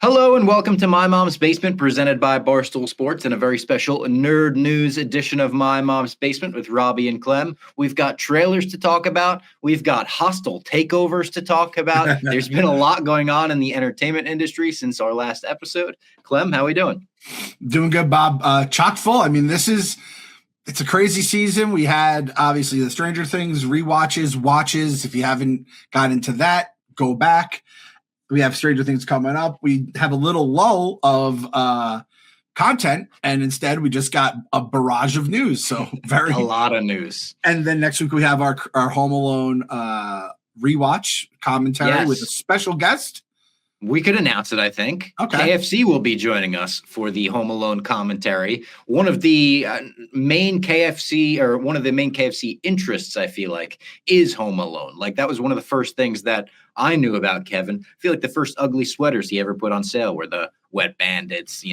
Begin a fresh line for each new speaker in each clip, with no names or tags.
Hello and welcome to My Mom's Basement, presented by Barstool Sports, and a very special nerd news edition of My Mom's Basement with Robbie and Clem. We've got trailers to talk about. We've got hostile takeovers to talk about. There's been a lot going on in the entertainment industry since our last episode. Clem, how are we doing?
Doing good, Bob. Chock full. I mean, it's a crazy season. We had obviously the Stranger Things rewatches, watches. If you haven't got into that, go back. We have Stranger Things coming up. We have a little lull of content, and instead we just got a barrage of news. So
a lot of news.
And then next week we have our Home Alone rewatch commentary with a special guest.
We could announce it, I think.
Okay.
KFC will be joining us for the Home Alone commentary. One of the main KFC interests, I feel like, is Home Alone. Like, that was one of the first things that I knew about Kevin. I feel like the first ugly sweaters he ever put on sale were the Wet Bandits,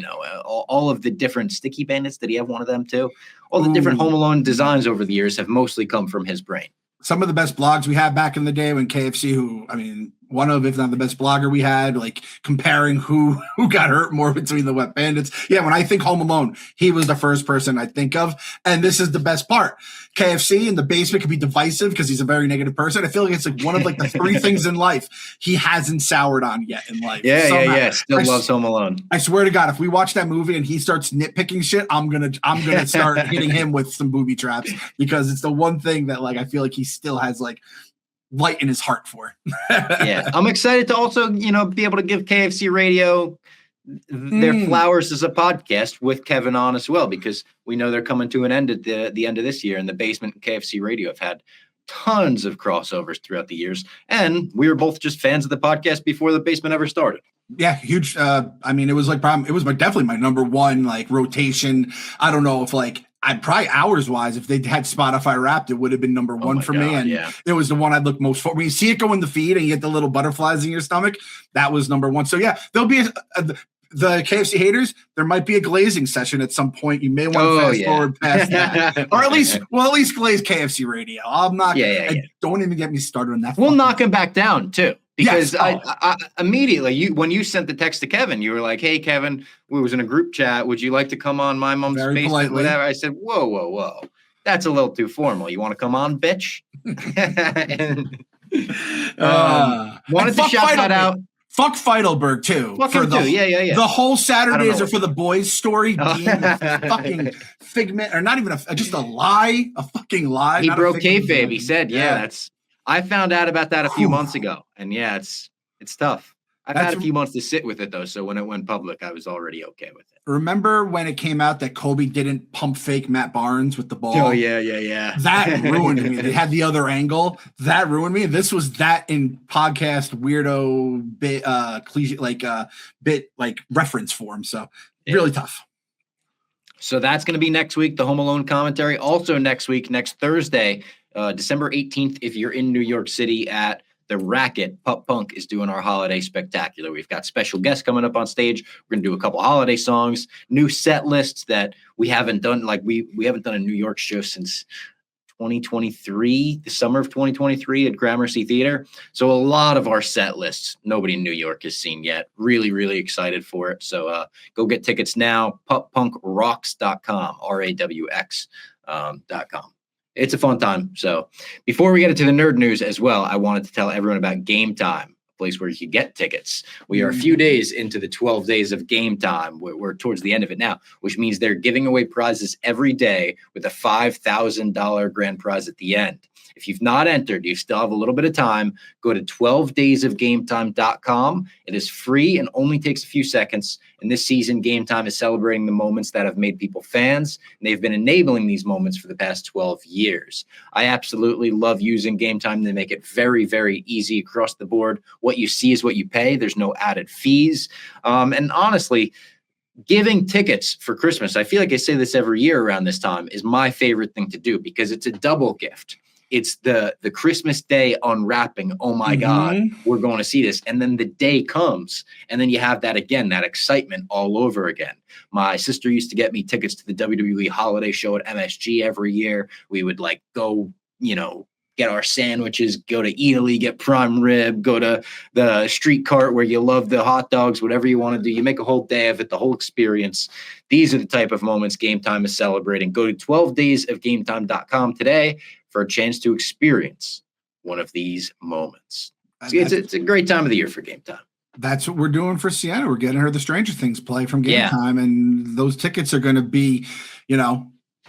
all of the different Sticky Bandits. Did he have one of them too? All the different Home Alone designs over the years have mostly come from his brain.
Some of the best blogs we had back in the day when KFC, one of, if not the best blogger we had, like comparing who got hurt more between the Wet Bandits. Yeah, when I think Home Alone, he was the first person I think of. And this is the best part. KFC in the basement can be divisive because he's a very negative person. I feel like it's like one of like the three things in life he hasn't soured on yet in life.
Yeah. Still loves Home Alone.
I swear to God, if we watch that movie and he starts nitpicking shit, I'm gonna start hitting him with some booby traps, because it's the one thing that like I feel like he still has like light in his heart for.
Yeah, I'm excited to also be able to give KFC Radio their flowers as a podcast with Kevin on as well, because we know they're coming to an end at the end of this year, and the Basement and KFC Radio have had tons of crossovers throughout the years, and we were both just fans of the podcast before the Basement ever started.
Yeah, huge. It was definitely my number one like rotation. I don't know if I'd probably hours wise, if they had Spotify Wrapped, it would have been number one for me. And it was the one I'd look most for. When you see it go in the feed and you get the little butterflies in your stomach, that was number one. So yeah, there'll be the KFC haters. There might be a glazing session at some point. You may want to fast forward past that, or at least glaze KFC Radio. I'm not. Don't even get me started on that.
We'll knock him back down too. Because I immediately, when you sent the text to Kevin, you were like, "Hey, Kevin, we was in a group chat. Would you like to come on My Mom's Basement?"
Politely.
Whatever. I said, "Whoa, that's a little too formal. You want to come on, bitch?" Wanted to shout that out.
Fuck Feidelberg too.
Fuck him too. Yeah.
The whole Saturdays are for the boys story being a fucking figment, or not even just a lie, a fucking lie.
He broke kayfabe. He said, that's. I found out about that a few months ago, and it's tough. I've had a few months to sit with it, though, so when it went public, I was already okay with it.
Remember when it came out that Kobe didn't pump fake Matt Barnes with the ball?
Oh, yeah.
That ruined me. They had the other angle. That ruined me. This was that in podcast weirdo bit, cliche, bit reference form, so really tough.
So that's going to be next week, the Home Alone commentary. Also next Thursday, December 18th, if you're in New York City at the Racket, Pup Punk is doing our holiday spectacular. We've got special guests coming up on stage. We're going to do a couple holiday songs, new set lists that we haven't done. Like we haven't done a New York show since 2023, the summer of 2023 at Gramercy Theater. So a lot of our set lists, nobody in New York has seen yet. Really, really excited for it. So go get tickets now, puppunkrocks.com, RAWX.com. It's a fun time. So before we get into the nerd news as well, I wanted to tell everyone about Game Time, a place where you can get tickets. We are a few days into the 12 days of Game Time. We're towards the end of it now, which means they're giving away prizes every day with a $5,000 grand prize at the end. If you've not entered, you still have a little bit of time. Go to 12daysofgametime.com. It is free and only takes a few seconds. And this season, Game Time is celebrating the moments that have made people fans. And they've been enabling these moments for the past 12 years. I absolutely love using Game Time. They make it very, very easy across the board. What you see is what you pay. There's no added fees. And honestly, giving tickets for Christmas, I feel like I say this every year around this time, is my favorite thing to do because it's a double gift. It's the Christmas Day unwrapping. Oh my God, we're going to see this. And then the day comes and then you have that again, that excitement all over again. My sister used to get me tickets to the WWE holiday show at MSG every year. We would go, get our sandwiches, go to Italy, get prime rib, go to the street cart where you love the hot dogs, whatever you want to do. You make a whole day of it, the whole experience. These are the type of moments Game Time is celebrating. Go to 12daysofgametime.com today for a chance to experience one of these moments. It's a great time of the year for Game Time.
That's what we're doing for Sienna. We're getting her the Stranger Things play from Game Time, and those tickets are going to be,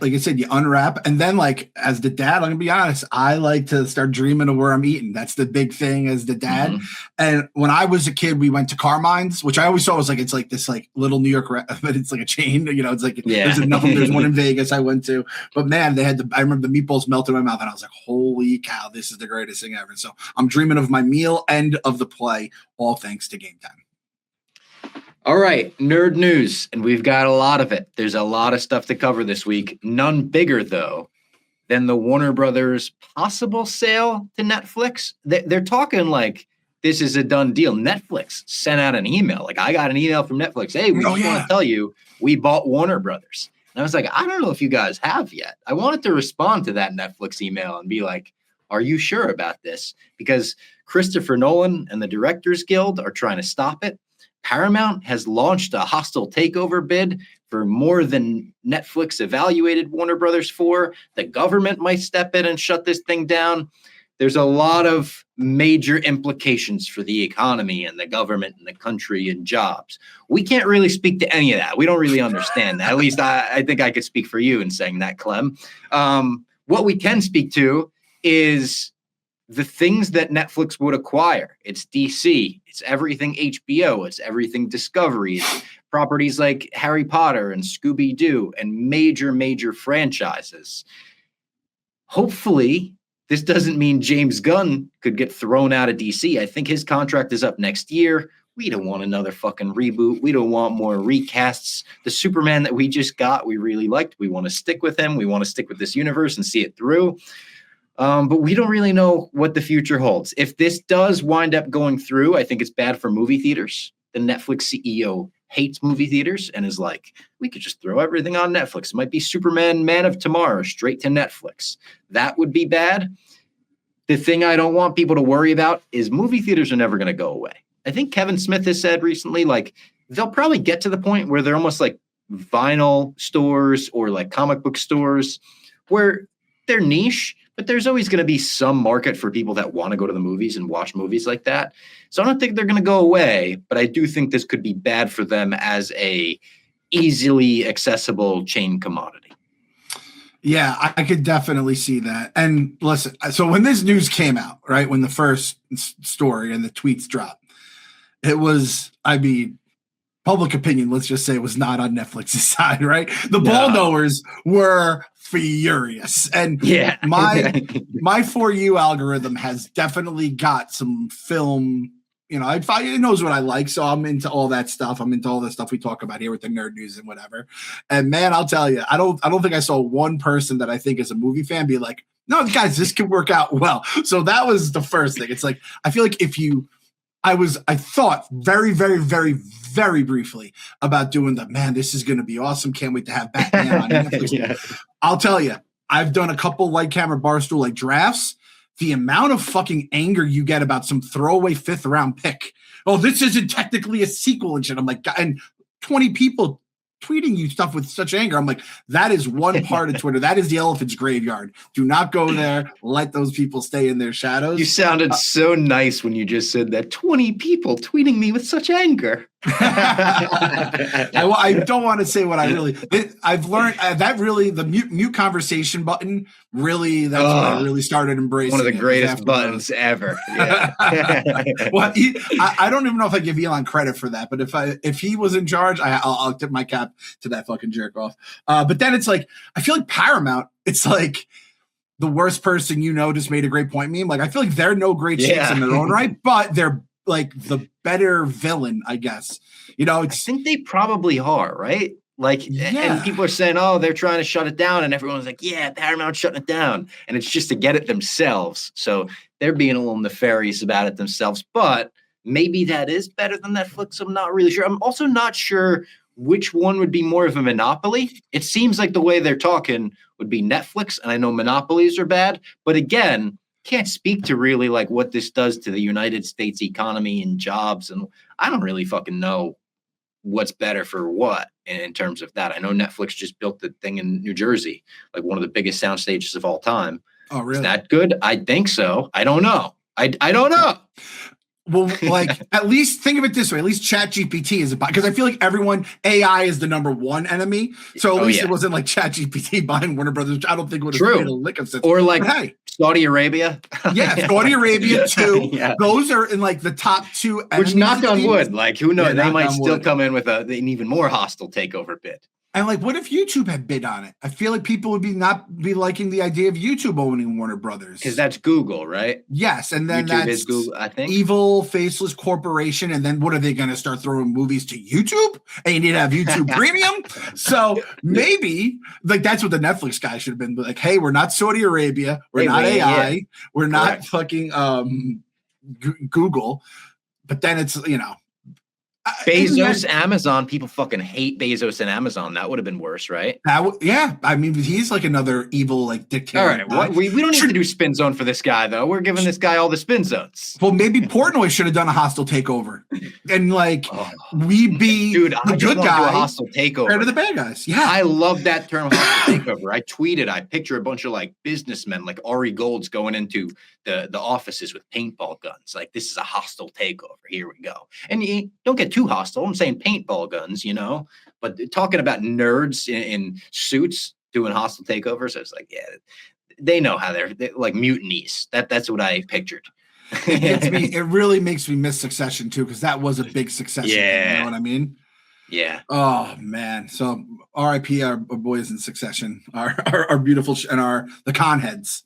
like I said, you unwrap. And then, like, as the dad, I'm going to be honest, I like to start dreaming of where I'm eating. That's the big thing as the dad. Mm-hmm. And when I was a kid, we went to Carmine's, which I always saw was like, it's like this like little New York, but it's like a chain, it's like, there's one in Vegas I went to, but man, I remember the meatballs melted in my mouth and I was like, holy cow, this is the greatest thing ever. So I'm dreaming of my meal and of the play, all thanks to Game Time.
All right, nerd news, and we've got a lot of it. There's a lot of stuff to cover this week. None bigger, though, than the Warner Brothers possible sale to Netflix. They're talking like this is a done deal. Netflix sent out an email. Like, I got an email from Netflix. Hey, we just want to tell you we bought Warner Brothers. And I was like, I don't know if you guys have yet. I wanted to respond to that Netflix email and be like, are you sure about this? Because Christopher Nolan and the Directors Guild are trying to stop it. Paramount has launched a hostile takeover bid for more than Netflix evaluated Warner Brothers for. The government might step in and shut this thing down. There's a lot of major implications for the economy and the government and the country and jobs. We can't really speak to any of that. We don't really understand that. At least I think I could speak for you in saying that, Clem. What we can speak to is the things that Netflix would acquire. It's DC, it's everything HBO, it's everything Discovery, it's properties like Harry Potter and Scooby-Doo and major franchises. Hopefully, this doesn't mean James Gunn could get thrown out of DC. I think his contract is up next year. We don't want another fucking reboot. We don't want more recasts. The Superman that we just got, we really liked. We want to stick with him. We want to stick with this universe and see it through. But we don't really know what the future holds. If this does wind up going through, I think it's bad for movie theaters. The Netflix CEO hates movie theaters and is like, we could just throw everything on Netflix. It might be Superman, Man of Tomorrow, straight to Netflix. That would be bad. The thing I don't want people to worry about is movie theaters are never going to go away. I think Kevin Smith has said recently, like, they'll probably get to the point where they're almost like vinyl stores or like comic book stores where they're niche, but there's always going to be some market for people that want to go to the movies and watch movies like that. So I don't think they're going to go away, but I do think this could be bad for them as a easily accessible chain commodity.
Yeah, I could definitely see that. And listen, so when this news came out, right, when the first story and the tweets dropped, it was, public opinion, let's just say, was not on Netflix's side, right? The ball knowers were furious. And my For You algorithm has definitely got some film, it knows what I like, so I'm into all that stuff. I'm into all the stuff we talk about here with the nerd news and whatever. And man, I'll tell you, I don't think I saw one person that I think is a movie fan be like, no, guys, this could work out well. So that was the first thing. It's like, I feel like I thought very, very, very, very briefly about doing this is going to be awesome. Can't wait to have Batman on Netflix. Yeah. I'll tell you, I've done a couple Light Camera Barstool like drafts. The amount of fucking anger you get about some throwaway 5th round pick. Oh, this isn't technically a sequel and shit. I'm like, and 20 people tweeting you stuff with such anger. I'm like, that is one part of Twitter. That is the elephant's graveyard. Do not go there. Let those people stay in their shadows.
You sounded so nice when you just said that. 20 people tweeting me with such anger.
I don't want to say what I've learned that really the mute conversation button really, that's what I really started embracing.
One of the greatest buttons ever. Yeah.
Well, I don't even know if I give Elon credit for that, but if he was in charge, I'll tip my cap to that fucking jerk off. But then it's like, I feel like Paramount, it's like the worst person just made a great point meme. Like, I feel like they're no great shakes in their own right, but they're like the better villain, I guess. I
think they probably are, right? Like, and people are saying, oh, they're trying to shut it down. And everyone's like, yeah, Paramount's shutting it down. And it's just to get it themselves. So they're being a little nefarious about it themselves. But maybe that is better than Netflix. I'm not really sure. I'm also not sure which one would be more of a monopoly. It seems like the way they're talking would be Netflix. And I know monopolies are bad. But again, can't speak to really like what this does to the United States economy and jobs, and I don't really fucking know what's better for what in terms of that. I know Netflix just built the thing in New Jersey, like one of the biggest sound stages of all time.
Oh, really?
Is that good? I think so. I don't know. I don't know.
Well, like, at least think of it this way. At least ChatGPT is because I feel like AI is the number one enemy. So at least it wasn't like ChatGPT buying Warner Brothers, which I don't think would have made a lick of sense.
Or like, hey, Saudi Arabia.
Yeah, Saudi Arabia too. Those are in like the top two.
Which, knock on wood, like who knows? They might still come in with an even more hostile takeover bid.
And like, what if YouTube had bid on it? I feel like people would not be liking the idea of YouTube owning Warner Brothers.
Because that's Google, right?
Yes, and then
YouTube is Google, I think.
Evil, faceless corporation. And then what are they going to start throwing movies to YouTube? And you need to have YouTube Premium. So maybe like that's what the Netflix guy should have been like. Hey, we're not Saudi Arabia. We're not AI. We're not fucking Google. But then it's
Bezos, Amazon. People fucking hate Bezos and Amazon. That would have been worse, right?
Yeah. I mean, he's like another evil, like dictator.
All right. We don't need to do spin zone for this guy, though. We're giving this guy all the spin zones.
Well, maybe Portnoy should have done a hostile takeover, and like we be the good guy.
A hostile takeover
compared to the bad guys. Yeah,
I love that term, hostile takeover. I tweeted. I picture a bunch of like businessmen, like Ari Gold's, going into the offices with paintball guns. Like, this is a hostile takeover. Here we go. And you don't get too hostile. I'm saying paintball guns, but talking about nerds in suits doing hostile takeovers, I was like, yeah, they know how they're like mutinies. That's what I pictured.
It really makes me miss Succession too, because that was a big Succession.
Yeah.
You know what I mean?
Yeah.
Oh man. So R.I.P. our boys in Succession, our beautiful and the con heads.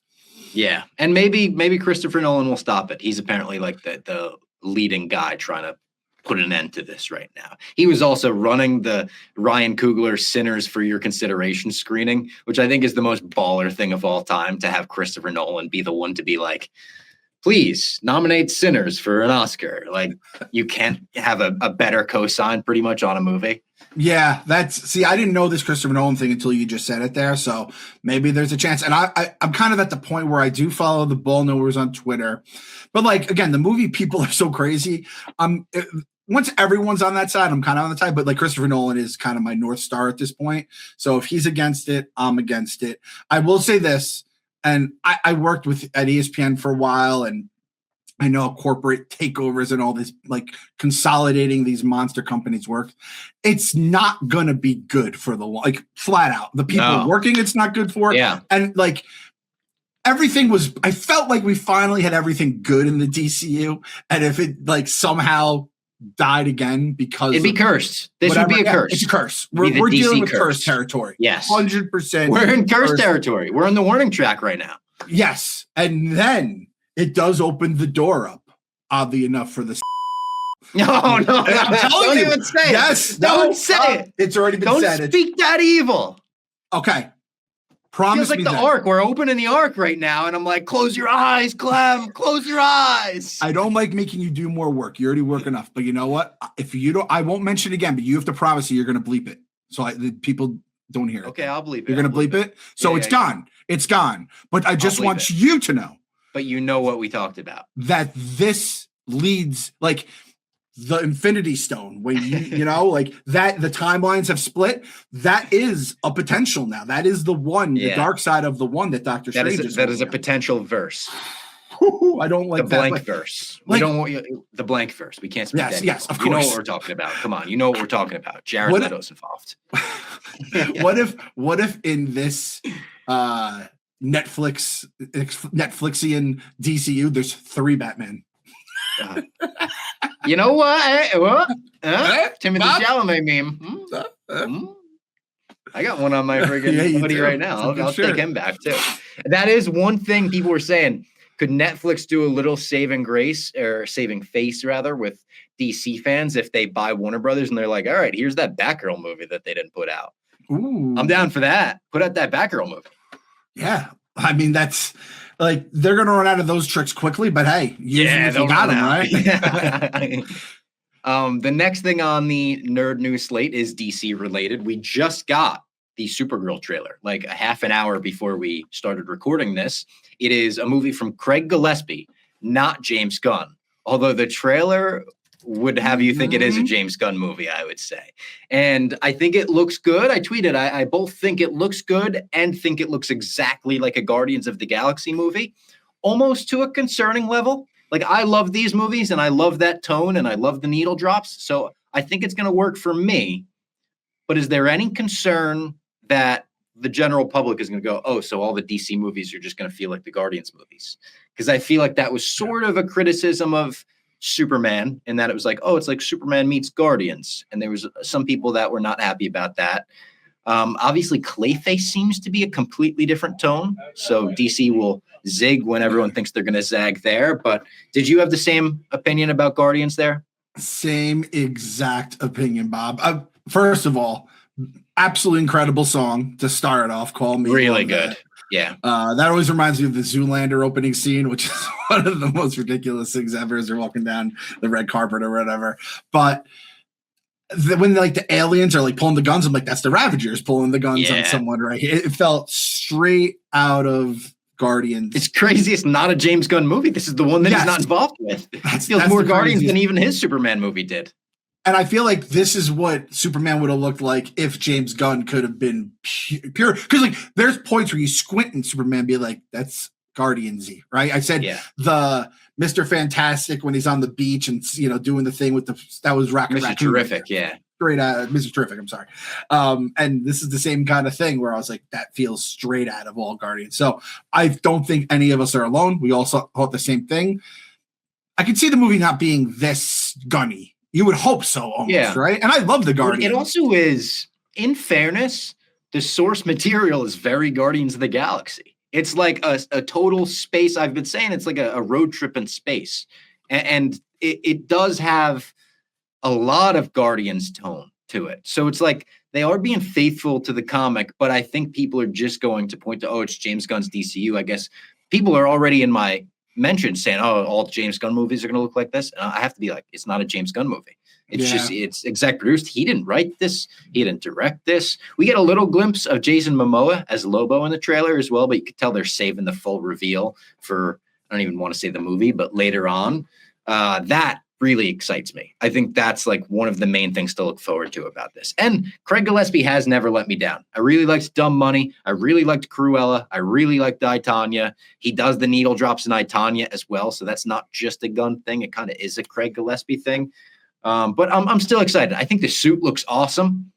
Yeah, and maybe Christopher Nolan will stop it. He's apparently like the leading guy trying to put an end to this right now. He was also running the Ryan Coogler Sinners for Your Consideration screening, which I think is the most baller thing of all time, to have Christopher Nolan be the one to be like, please nominate Sinners for an Oscar. Like, you can't have a better cosign pretty much on a movie.
Yeah, I didn't know this Christopher Nolan thing until you just said it there. So maybe there's a chance. And I'm kind of at the point where I do follow the ball knowers on Twitter. But like, again, the movie people are so crazy. Once everyone's on that side, I'm kind of on the side. But like, Christopher Nolan is kind of my North Star at this point. So if he's against it, I'm against it. I will say this, and I worked at ESPN for a while, and I know corporate takeovers and all this, like consolidating these monster companies work. It's not going to be good for like flat out. The people working, it's not good for.
Yeah.
And like I felt like we finally had everything good in the DCU. And if it like somehow died again because
it'd be cursed. This would be a curse.
It's a curse. We're dealing with curse territory.
Yes.
100%.
We're in curse territory. We're on the warning track right now.
Yes. And then it does open the door up, oddly enough, for the.
No, don't even say it.
Yes,
don't say it.
It's already been said.
Don't speak that evil.
Okay, promise
me. Feels like the Ark. We're opening the Ark right now, and I'm like, close your eyes, Clem. Close your eyes.
I don't like making you do more work. You already work enough. But you know what? If you don't, I won't mention it again. But you have to promise me you're going to bleep it, so the people don't hear it.
Okay, I'll bleep it.
You're going to bleep it. So it's gone. It's gone. But I just want you to know.
But you know what we talked about.
That this leads, like the Infinity Stone, when like that, the timelines have split. That is a potential now. That is the one, the dark side of the one that Doctor Strange is.
That is a potential verse.
I don't like
the blank verse. We don't want the blank verse. We can't speak that.
Yes, of course.
You know what we're talking about. Come on, you know what we're talking about. Jared Leto's involved.
What if in this Netflixian DCU, there's 3 Batman?
You know what? Timothy Chalamet meme. I got one on my friggin' hoodie right now. I'll take him back too. That is one thing people were saying. Could Netflix do a little saving face rather with DC fans if they buy Warner Brothers and they're like, all right, here's that Batgirl movie that they didn't put out.
Ooh.
I'm down for that. Put out that Batgirl movie.
Yeah. I mean, that's like, they're going to run out of those tricks quickly, but hey, you got them, right?
The next thing on the nerd news slate is DC related. We just got the Supergirl trailer, like a half an hour before we started recording this. It is a movie from Craig Gillespie, not James Gunn. Although the trailer would have you think it is a James Gunn movie, I would say. And I think it looks good. I tweeted, I both think it looks good and think it looks exactly like a Guardians of the Galaxy movie, almost to a concerning level. Like, I love these movies and I love that tone and I love the needle drops. So I think it's going to work for me. But is there any concern that the general public is going to go, oh, so all the DC movies are just going to feel like the Guardians movies? Because I feel like that was sort of a criticism of Superman, in that it was like, oh, it's like Superman meets Guardians. And there was some people that were not happy about that. Obviously, Clayface seems to be a completely different tone. So DC will zig when everyone thinks they're going to zag there. But did you have the same opinion about Guardians there?
Same exact opinion, Bob. First of all, absolutely incredible song to start off. Call Me.
Really good. That. Yeah.
That always reminds me of the Zoolander opening scene, which is one of the most ridiculous things ever as they're walking down the red carpet or whatever. But when like the aliens are like pulling the guns, I'm like, that's the Ravagers pulling the guns on someone right here. It felt straight out of Guardians.
It's crazy. It's not a James Gunn movie. This is the one that he's not involved with. It feels more Guardians than even his Superman movie did.
And I feel like this is what Superman would have looked like if James Gunn could have been pure. Because like, there's points where you squint and Superman be like, that's Guardians-y, right? I said the Mr. Fantastic when he's on the beach and, you know, doing the thing with that was
Mr. Terrific,
straight out Mr. Terrific, I'm sorry. And this is the same kind of thing where I was like, that feels straight out of all Guardians. So I don't think any of us are alone. We all thought the same thing. I could see the movie not being this gunny. You would hope so, almost, right? And I love the Guardians.
It also is, in fairness, the source material is very Guardians of the Galaxy. It's like a total space. I've been saying it's like a road trip in space. And it does have a lot of Guardians tone to it. So it's like they are being faithful to the comic, but I think people are just going to point to, oh, it's James Gunn's DCU. I guess people are already in my mentioned saying, oh, all James Gunn movies are going to look like this. And I have to be like, it's not a James Gunn movie. It's just, it's exec produced. He didn't write this. He didn't direct this. We get a little glimpse of Jason Momoa as Lobo in the trailer as well, but you could tell they're saving the full reveal for, I don't even want to say the movie, but later on. That really excites me. I think that's like one of the main things to look forward to about this. And Craig Gillespie has never let me down. I really liked Dumb Money. I really liked Cruella. I really liked I, Tonya. He does the needle drops in I, Tonya as well. So that's not just a Gunn thing. It kind of is a Craig Gillespie thing. But I'm still excited. I think the suit looks awesome.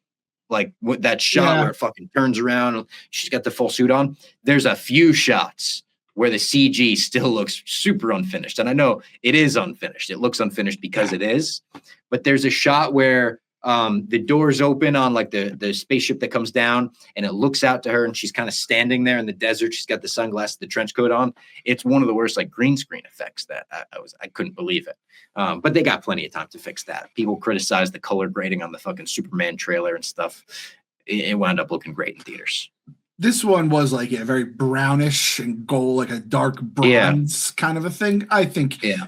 Like with that shot where it fucking turns around. She's got the full suit on. There's a few shots where the CG still looks super unfinished. And I know it is unfinished. It looks unfinished because it is. But there's a shot where the doors open on like the spaceship that comes down and it looks out to her and she's kind of standing there in the desert. She's got the sunglasses, the trench coat on. It's one of the worst like green screen effects that I couldn't believe it. But they got plenty of time to fix that. People criticize the color grading on the fucking Superman trailer and stuff. It wound up looking great in theaters.
This one was like a very brownish and gold, like a dark bronze kind of a thing, I think.
Yeah.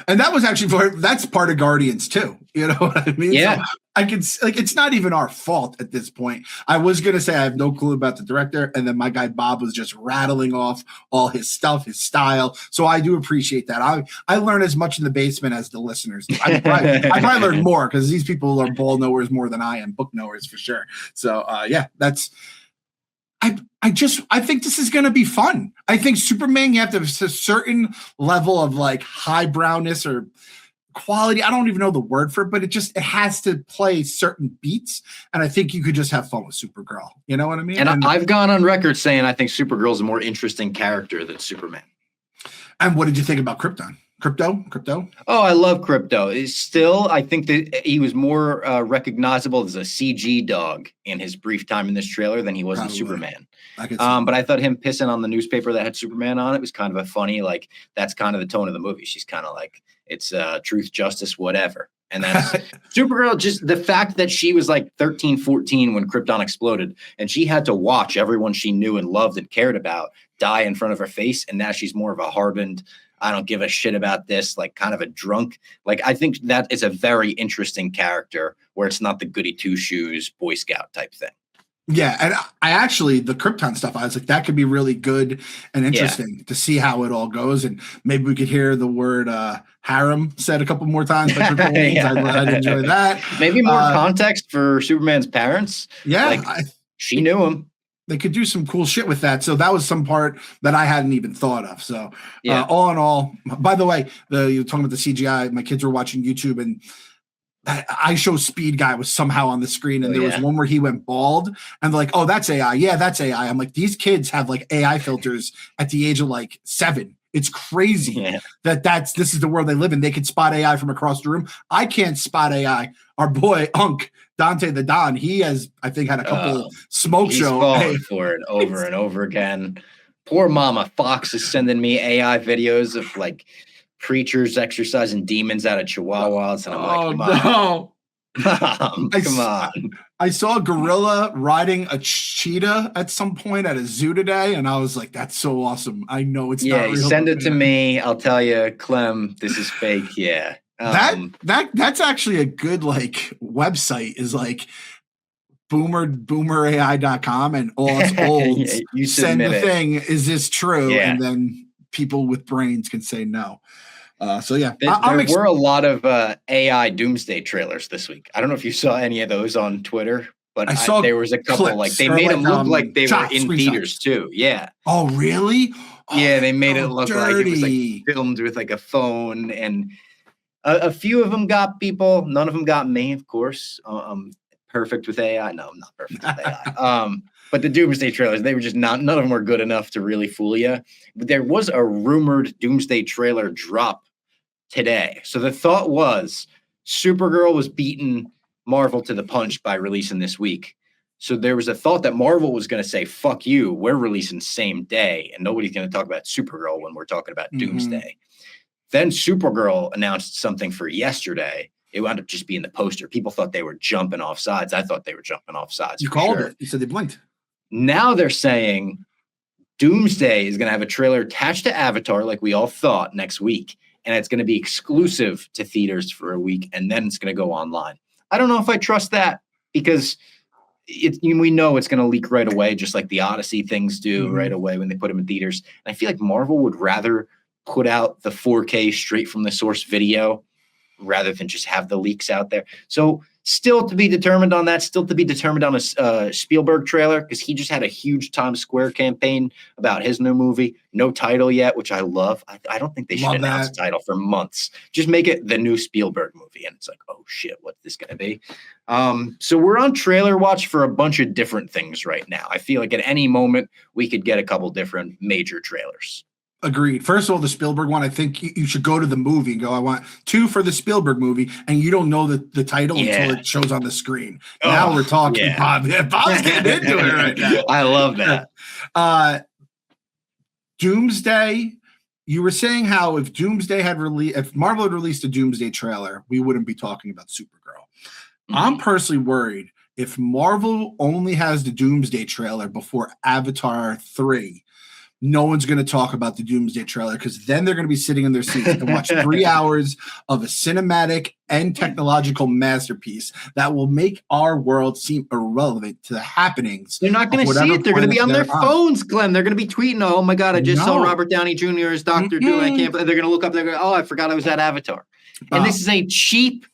And that was actually that's part of Guardians too. You know what I mean?
Yeah.
So I can like, it's not even our fault at this point. I was going to say I have no clue about the director. And then my guy Bob was just rattling off all his stuff, his style. So I do appreciate that. I learn as much in the basement as the listeners do. I probably learn more because these people are ball knowers more than I am, book knowers for sure. So that's, I think this is going to be fun. I think Superman, you have to have a certain level of like high brownness or quality. I don't even know the word for it, but it has to play certain beats. And I think you could just have fun with Supergirl. You know what I mean?
And I've gone on record saying I think Supergirl is a more interesting character than Superman.
And what did you think about Crypto? Oh,
I love Crypto. I think that he was more recognizable as a CG dog in his brief time in this trailer than he was in Superman. But I thought him pissing on the newspaper that had Superman on it was kind of a funny, like, that's kind of the tone of the movie. She's kind of like, it's truth, justice, whatever. And that's Supergirl. Just the fact that she was like 13, 14 when Krypton exploded and she had to watch everyone she knew and loved and cared about die in front of her face. And now she's more of a hardened, I don't give a shit about this, like kind of a drunk. Like, I think that is a very interesting character where it's not the goody two shoes Boy Scout type thing.
Yeah, and I actually, the Krypton stuff, I was like, that could be really good and interesting to see how it all goes. And maybe we could hear the word harem said a couple more times by Triple Wayne's. I'd enjoy that.
Maybe more context for Superman's parents.
Yeah.
Like, she knew him.
They could do some cool shit with that. So that was some part that I hadn't even thought of. So all in all, by the way, you were talking about the CGI, my kids were watching YouTube and I Show Speed guy was somehow on the screen, and there was one where he went bald, and they're like, "Oh, that's AI." Yeah, that's AI. I'm like, these kids have like AI filters at the age of like 7. It's crazy this is the world they live in. They can spot AI from across the room. I can't spot AI. Our boy Unc Dante the Don, he has, I think, had a couple smoke show
falling for it over and over again. Poor Mama Fox is sending me AI videos of like preachers exercising demons out of chihuahuas, and I'm like, come on.
I saw a gorilla riding a cheetah at some point at a zoo today, and I was like, that's so awesome. I know it's not real.
Send it to me. I'll tell you, Clem, this is fake.
That's actually a good like website, is like boomerai.com, and all us olds
you
send the thing, is this true? And then people with brains can say no. There
were a lot of AI Doomsday trailers this week. I don't know if you saw any of those on Twitter, but there was a couple clips, like they made them look like they were in theaters too. Yeah.
Oh, really?
Yeah, they made it look like it was like filmed with like a phone, and a few of them got people. None of them got me, of course. I'm perfect with AI. No, I'm not perfect with AI. But the Doomsday trailers, they were just none of them were good enough to really fool you. But there was a rumored Doomsday trailer drop today. So the thought was Supergirl was beating Marvel to the punch by releasing this week. So there was a thought that Marvel was going to say, fuck you, we're releasing same day, and nobody's going to talk about Supergirl when we're talking about Doomsday. Then Supergirl announced something for yesterday. It wound up just being the poster. People thought they were jumping off sides. I thought they were jumping off sides.
You called it. You said they blinked.
Now they're saying Doomsday is going to have a trailer attached to Avatar, like we all thought, next week. And it's going to be exclusive to theaters for a week, and then it's going to go online. I don't know if I trust that, because we know it's going to leak right away, just like the Odyssey things do right away when they put them in theaters. And I feel like Marvel would rather put out the 4K straight from the source video rather than just have the leaks out there. So still to be determined on that, still to be determined on a Spielberg trailer, because he just had a huge Times Square campaign about his new movie. No title yet, which I love. I don't think they should announce a title for months. Just make it the new Spielberg movie. And it's like, oh shit, what's this going to be? So we're on trailer watch for a bunch of different things right now. I feel like at any moment we could get a couple different major trailers.
Agreed. First of all, the Spielberg one, I think you should go to the movie and go, I want 2 for the Spielberg movie, and you don't know the title until it shows on the screen. Now we're talking, Bob. Yeah, Bob's getting into it right now.
I love that.
Doomsday, you were saying how if Marvel had released a Doomsday trailer, we wouldn't be talking about Supergirl. I'm personally worried if Marvel only has the Doomsday trailer before Avatar 3, no one's going to talk about the Doomsday trailer, because then they're going to be sitting in their seats and watch 3 hours of a cinematic and technological masterpiece that will make our world seem irrelevant to the happenings.
They're not going to see it. They're going to be on their phones, Clem. They're going to be tweeting, oh my God, I just saw Robert Downey Jr. as Dr. Doom. I can't. They're going to look up. They're going, oh, I forgot I was at Avatar. And this is a cheap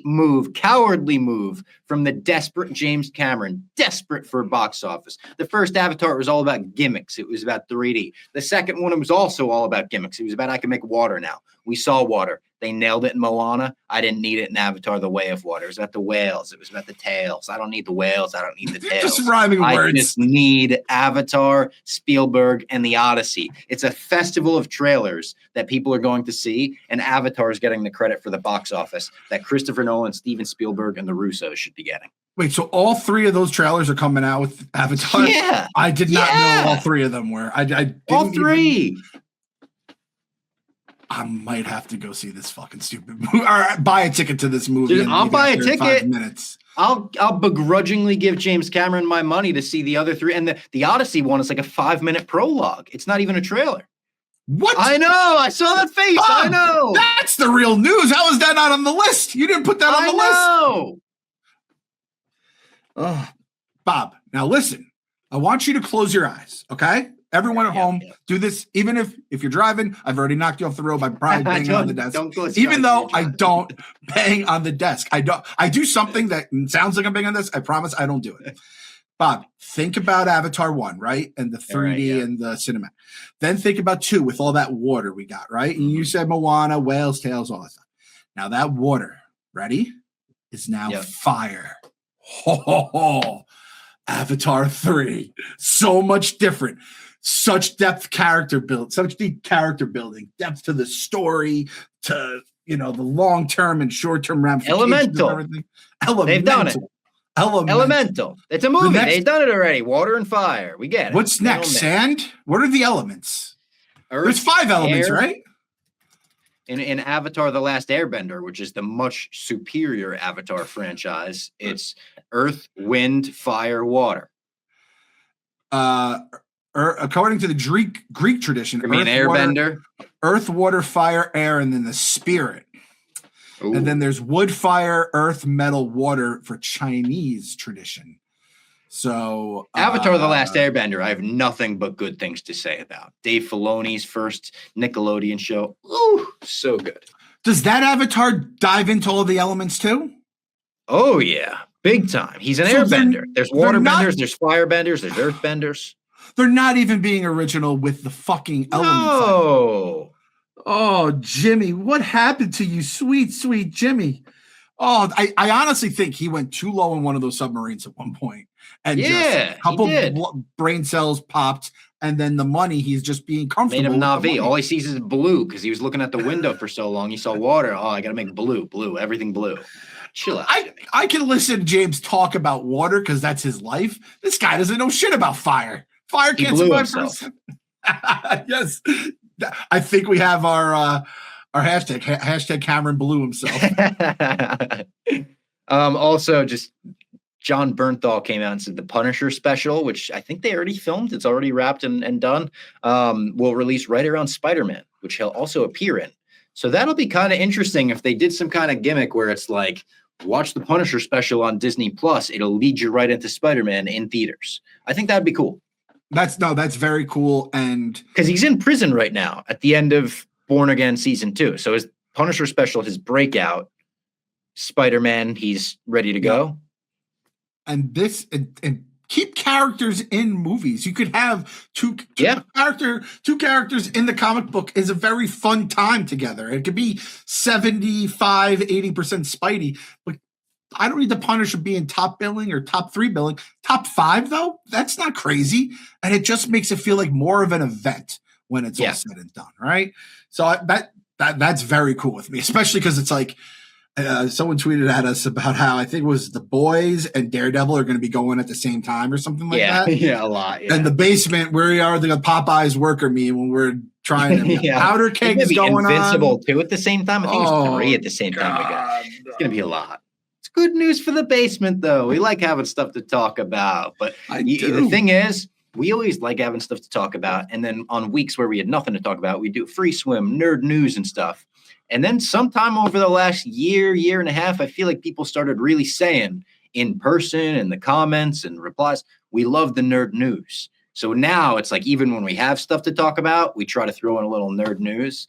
move, cowardly move from the desperate James Cameron, desperate for box office. The first Avatar was all about gimmicks. It was about 3D. The second one was also all about gimmicks. It was about, I can make water now. We saw water. They nailed it in Moana. I didn't need it in Avatar, The Way of Water. It was about the whales. It was about the tails. I don't need the whales. I don't need the tails.
Just rhyming words.
I just need Avatar, Spielberg, and the Odyssey. It's a festival of trailers that people are going to see, and Avatar is getting the credit for the box office that Christopher Nolan, Steven Spielberg, and the Russos should be getting.
Wait, so all 3 of those trailers are coming out with Avatar?
Yeah.
I did not know all 3 of them were. I didn't
all 3.
I might have to go see this fucking stupid movie, or buy a ticket to this movie.
Dude, I'll buy a ticket.
5 minutes.
I'll begrudgingly give James Cameron my money to see the other 3. And the Odyssey one is like a 5-minute prologue. It's not even a trailer.
What?
I know. I saw that face. I know.
That's the real news. How is that not on the list? You didn't put that on the list. Oh, Bob, now listen. I want you to close your eyes, okay? Everyone at home, do this. Even if you're driving, I've already knocked you off the road by probably banging on the desk. Even though I don't bang on the desk, I do something that sounds like I'm banging on this. I promise I don't do it. Bob, think about Avatar 1, right? And the 3D and the cinema. Then think about 2 with all that water we got, right? And you said Moana, whales, tails, all that stuff. Now that water, ready, is now fire. Ho, ho, ho. Avatar 3, so much different. Such depth character build, such deep character building, depth to the story, to the long term and short term ramifications.
Elemental.
They've
done it. Elemental. It's a movie. They've done it already. Water and fire. We get it.
What's next? Sand? What are the elements?
Earth,
there's 5 elements,
air,
right?
In Avatar: The Last Airbender, which is the much superior Avatar franchise, it's earth, wind, fire, water.
According to the Greek tradition,
earth, airbender,
earth, water, fire, air, and then the spirit. Ooh. And then there's wood, fire, earth, metal, water for Chinese tradition. So
Avatar: The Last Airbender, I have nothing but good things to say about. Dave Filoni's first Nickelodeon show. Ooh, so good.
Does that Avatar dive into all the elements too?
Oh yeah, big time. He's an airbender. There's water benders, there's fire benders, there's earth benders.
They're not even being original with the fucking elements.
No.
Oh, Jimmy, what happened to you? Sweet, sweet Jimmy. Oh, I honestly think he went too low in one of those submarines at one point. And just a couple brain cells popped, and then the money, he's just being comfortable.
Made him Navi. All he sees is blue because he was looking at the window for so long. He saw water. Oh, I got to make blue, everything blue. Chill out.
I can listen to James talk about water because that's his life. This guy doesn't know shit about fire. Fire can't survive for himself. Yes. I think we have our hashtag Cameron blew himself.
Also, just John Bernthal came out and said the Punisher special, which I think they already filmed. It's already wrapped and done. Will release right around Spider-Man, which he'll also appear in. So that'll be kind of interesting if they did some kind of gimmick where it's like, watch the Punisher special on Disney Plus. It'll lead you right into Spider-Man in theaters. I think that'd be cool.
That's very cool. And
because he's in prison right now at the end of Born Again season 2. So his Punisher special, his breakout, Spider-Man, he's ready to go.
And this and keep characters in movies. You could have two characters in the comic book is a very fun time together. It could be 75, 80% Spidey, but I don't need the Punisher being top billing or top 3 billing. Top 5 though, that's not crazy, and it just makes it feel like more of an event when it's all said and done, right? So that's very cool with me, especially because it's like someone tweeted at us about how I think it was The Boys and Daredevil are going to be going at the same time or something like that.
Yeah, a lot. Yeah.
And the basement where we are, the Popeyes worker me when we're trying to powder kegs going
Invincible too at the same time. I think it's 3 at the same time. It's going to be a lot. Good news for the basement, though. We like having stuff to talk about. But the thing is, we always like having stuff to talk about. And then on weeks where we had nothing to talk about, we do free swim, nerd news and stuff. And then sometime over the last year and a half, I feel like people started really saying in person and the comments and replies, we love the nerd news. So now it's like even when we have stuff to talk about, we try to throw in a little nerd news.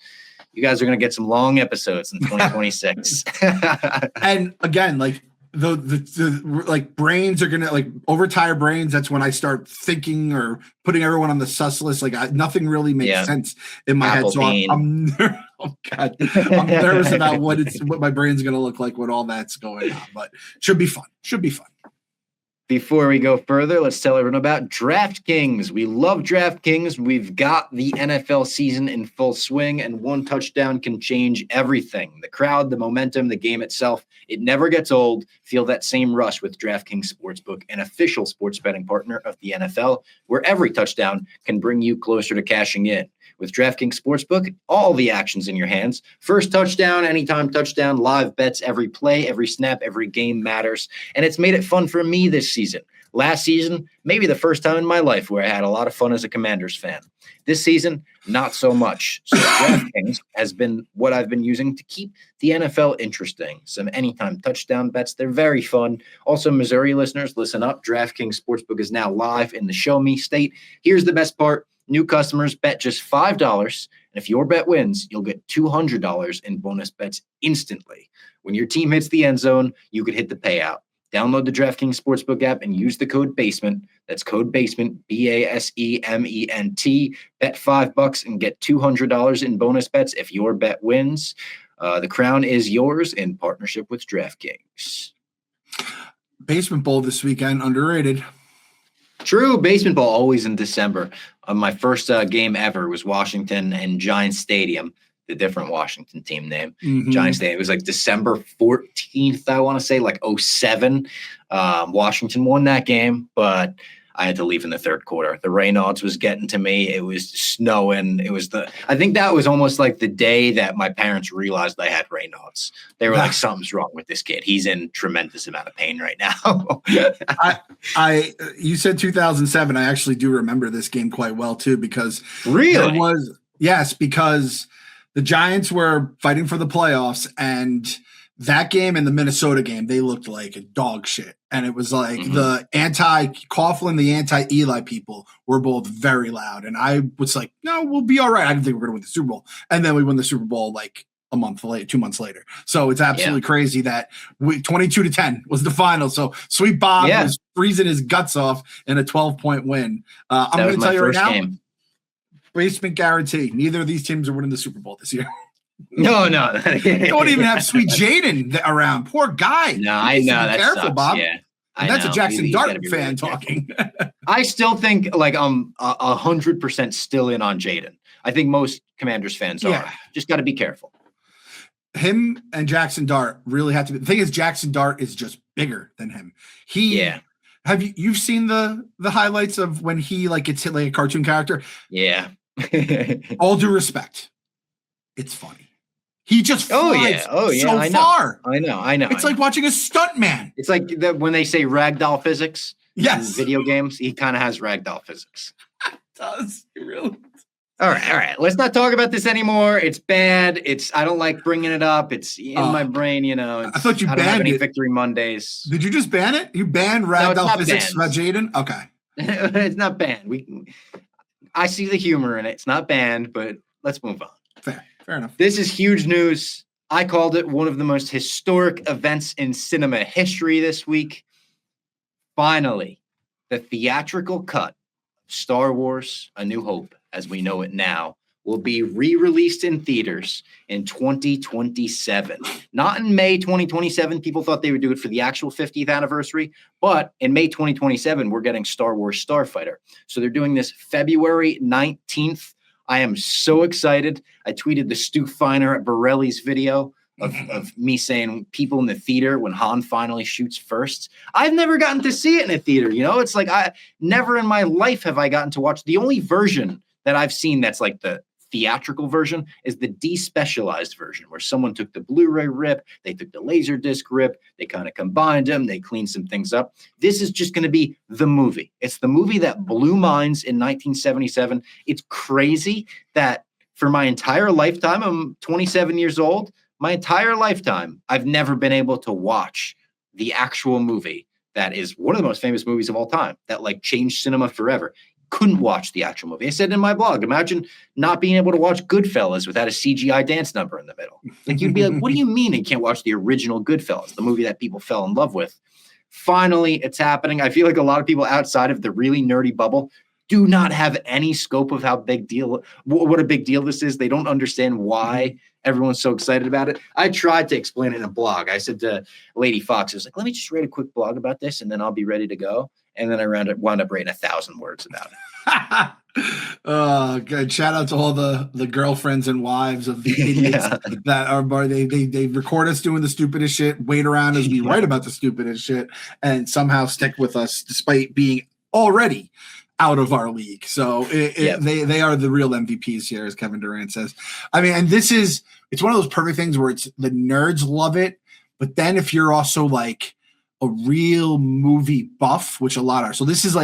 You guys are going to get some long episodes in 2026.
And again, like the like brains are going to like overtired brains. That's when I start thinking or putting everyone on the sus list. Like nothing really makes sense in my head. So I'm nervous about what my brain's going to look like when all that's going on, but should be fun. Before we go further, let's tell everyone about DraftKings. We love DraftKings. We've got the NFL season in full swing, and one touchdown can change everything. The crowd, the momentum, the game itself, it never gets old. Feel that same rush with DraftKings Sportsbook, an official sports betting partner of the NFL, where every touchdown can bring you closer to cashing in.
With DraftKings Sportsbook, all the action's in your hands. First touchdown, anytime touchdown, live bets, every play, every snap, every game matters. And it's made it fun for me this season. Last season, maybe the first time in my life where I had a lot of fun as a Commanders fan. This season, not so much. So DraftKings has been what I've been using to keep the NFL interesting. Some anytime touchdown bets, they're very fun. Also, Missouri listeners, listen up. DraftKings Sportsbook is now live in the Show Me state. Here's the best part. New customers bet just $5, and if your bet wins, you'll get $200 in bonus bets instantly. When your team hits the end zone, you could hit the payout. Download the DraftKings Sportsbook app and use the code BASEMENT. That's code BASEMENT, BASEMENT. Bet $5 and get $200 in bonus bets if your bet wins. The crown is yours in partnership with DraftKings.
Basement Bowl this weekend, underrated.
True, Basement Bowl always in December. My first game ever was Washington and Giants Stadium. The different Washington team name, Giants Day. It was like December 14th, I want to say, like 07. Washington won that game, but I had to leave in the third quarter. The Reynolds was getting to me. It was snowing. I think that was almost like the day that my parents realized I had Reynolds. They were like, something's wrong with this kid. He's in tremendous amount of pain right now.
You said 2007. I actually do remember this game quite well too, because
really
because the Giants were fighting for the playoffs, and that game and the Minnesota game, they looked like a dog shit. And it was like the anti-Coughlin, the anti-Eli people were both very loud. And I was like, no, we'll be all right. I didn't think we were going to win the Super Bowl. And then we won the Super Bowl like a month later, 2 months later. So it's absolutely crazy that 22-10 was the final. So Sweet Bob was freezing his guts off in a 12-point win. I'm going to tell you right now, basement guarantee. Neither of these teams are winning the Super Bowl this year.
No.
They don't even have Sweet Jaden around. Poor guy.
No, I know. That
careful,
sucks.
Bob.
Yeah.
And that's a Jackson Dart fan
really
talking.
I still think like I'm 100% still in on Jaden. I think most Commanders fans are. Just got to be careful.
Him and Jackson Dart really have to be. The thing is, Jackson Dart is just bigger than him. Have you've seen the highlights of when he like gets hit like a cartoon character?
Yeah.
All due respect, it's funny. He just flies so far.
I know.
It's like watching a stunt man.
It's like when they say ragdoll physics.
Yes.
In video games, he kind of has ragdoll physics.
It does. He really does.
All right. Let's not talk about this anymore. It's bad. I don't like bringing it up. It's in my brain, you know.
I thought you banned it. I don't have any
Victory Mondays.
Did you just ban it? You banned ragdoll physics about Jaden? Okay.
It's not banned. I see the humor in it. It's not banned, but let's move on.
Fair enough.
This is huge news. I called it one of the most historic events in cinema history this week. Finally, the theatrical cut of Star Wars: A New Hope, as we know it now, will be re-released in theaters in 2027. Not in May 2027. People thought they would do it for the actual 50th anniversary, but in May 2027, we're getting Star Wars Starfighter. So they're doing this February 19th. I am so excited. I tweeted the Stu Feiner at Borelli's video of me saying people in the theater when Han finally shoots first. I've never gotten to see it in a theater. You know, it's like never in my life have I gotten to watch. The only version that I've seen that's like the theatrical version is the despecialized version, where someone took the Blu-ray rip, they took the Laserdisc rip, they kind of combined them, they cleaned some things up. This is just going to be the movie. It's the movie that blew minds in 1977. It's crazy that for my entire lifetime, I'm 27 years old, my entire lifetime, I've never been able to watch the actual movie that is one of the most famous movies of all time, that like changed cinema forever. Couldn't watch the actual movie. I said in my blog, imagine not being able to watch Goodfellas without a CGI dance number in the middle. Like you'd be like, what do you mean you can't watch the original Goodfellas, the movie that people fell in love with? Finally, it's happening. I feel like a lot of people outside of the really nerdy bubble do not have any scope of what a big deal this is. They don't understand why everyone's so excited about it. I tried to explain it in a blog. I said to Lady Fox, I was like, let me just write a quick blog about this and then I'll be ready to go. And then I wound up writing 1,000 words about it.
Oh, good. Shout out to all the girlfriends and wives of the idiots that are they record us doing the stupidest shit, wait around as we write about the stupidest shit, and somehow stick with us despite being already out of our league. So they are the real MVPs here, as Kevin Durant says. I mean, and it's one of those perfect things where it's the nerds love it, but then if you're also like a real movie buff, which a lot are. So this is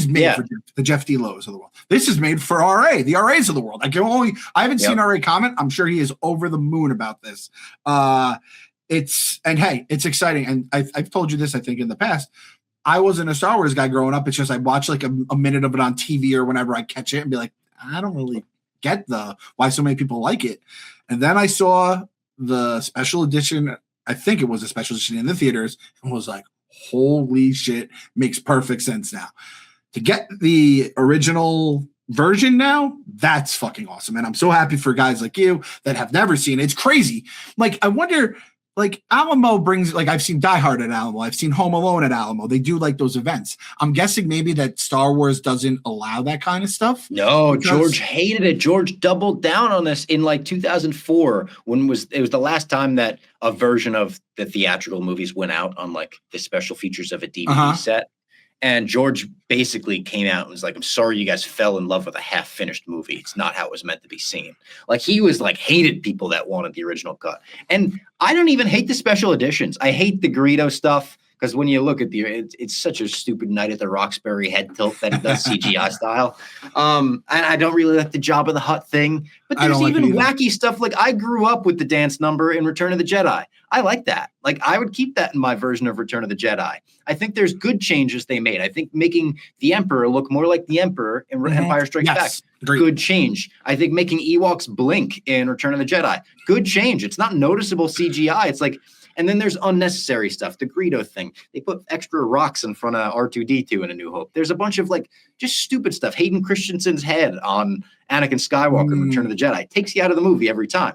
made for the Jeff D. Lowe's of the world. This is made for the RAs of the world. I haven't seen RA comment. I'm sure he is over the moon about this. It's exciting. And I've told you this, I think, in the past. I wasn't a Star Wars guy growing up. It's just I watch like a minute of it on TV or whenever I catch it and be like, I don't really get why so many people like it. And then I saw the special edition. I think it was a special edition in the theaters and was like, holy shit, makes perfect sense now. To get the original version now, that's fucking awesome. And I'm so happy for guys like you that have never seen it. It's crazy. Like, I wonder, like Alamo brings, like I've seen Die Hard at Alamo. I've seen Home Alone at Alamo. They do like those events. I'm guessing maybe that Star Wars doesn't allow that kind of stuff.
No, George hated it. George doubled down on this in like 2004 when it was the last time that a version of the theatrical movies went out on like the special features of a DVD set. And George basically came out and was like, I'm sorry you guys fell in love with a half-finished movie. It's not how it was meant to be seen. Like, he was like, hated people that wanted the original cut. And I don't even hate the special editions. I hate the Greedo stuff because when you look at it's such a stupid Night at the Roxbury head tilt that he does CGI style. And I don't really like the Jabba the Hutt thing. But there's even wacky stuff. Like, I grew up with the dance number in Return of the Jedi. I like that. Like, I would keep that in my version of Return of the Jedi. I think there's good changes they made. I think making the Emperor look more like the Emperor in Empire Strikes Back, good change. I think making Ewoks blink in Return of the Jedi, good change. It's not noticeable CGI. It's like, and then there's unnecessary stuff. The Greedo thing. They put extra rocks in front of R2-D2 in A New Hope. There's a bunch of like just stupid stuff. Hayden Christensen's head on Anakin Skywalker in Return of the Jedi takes you out of the movie every time.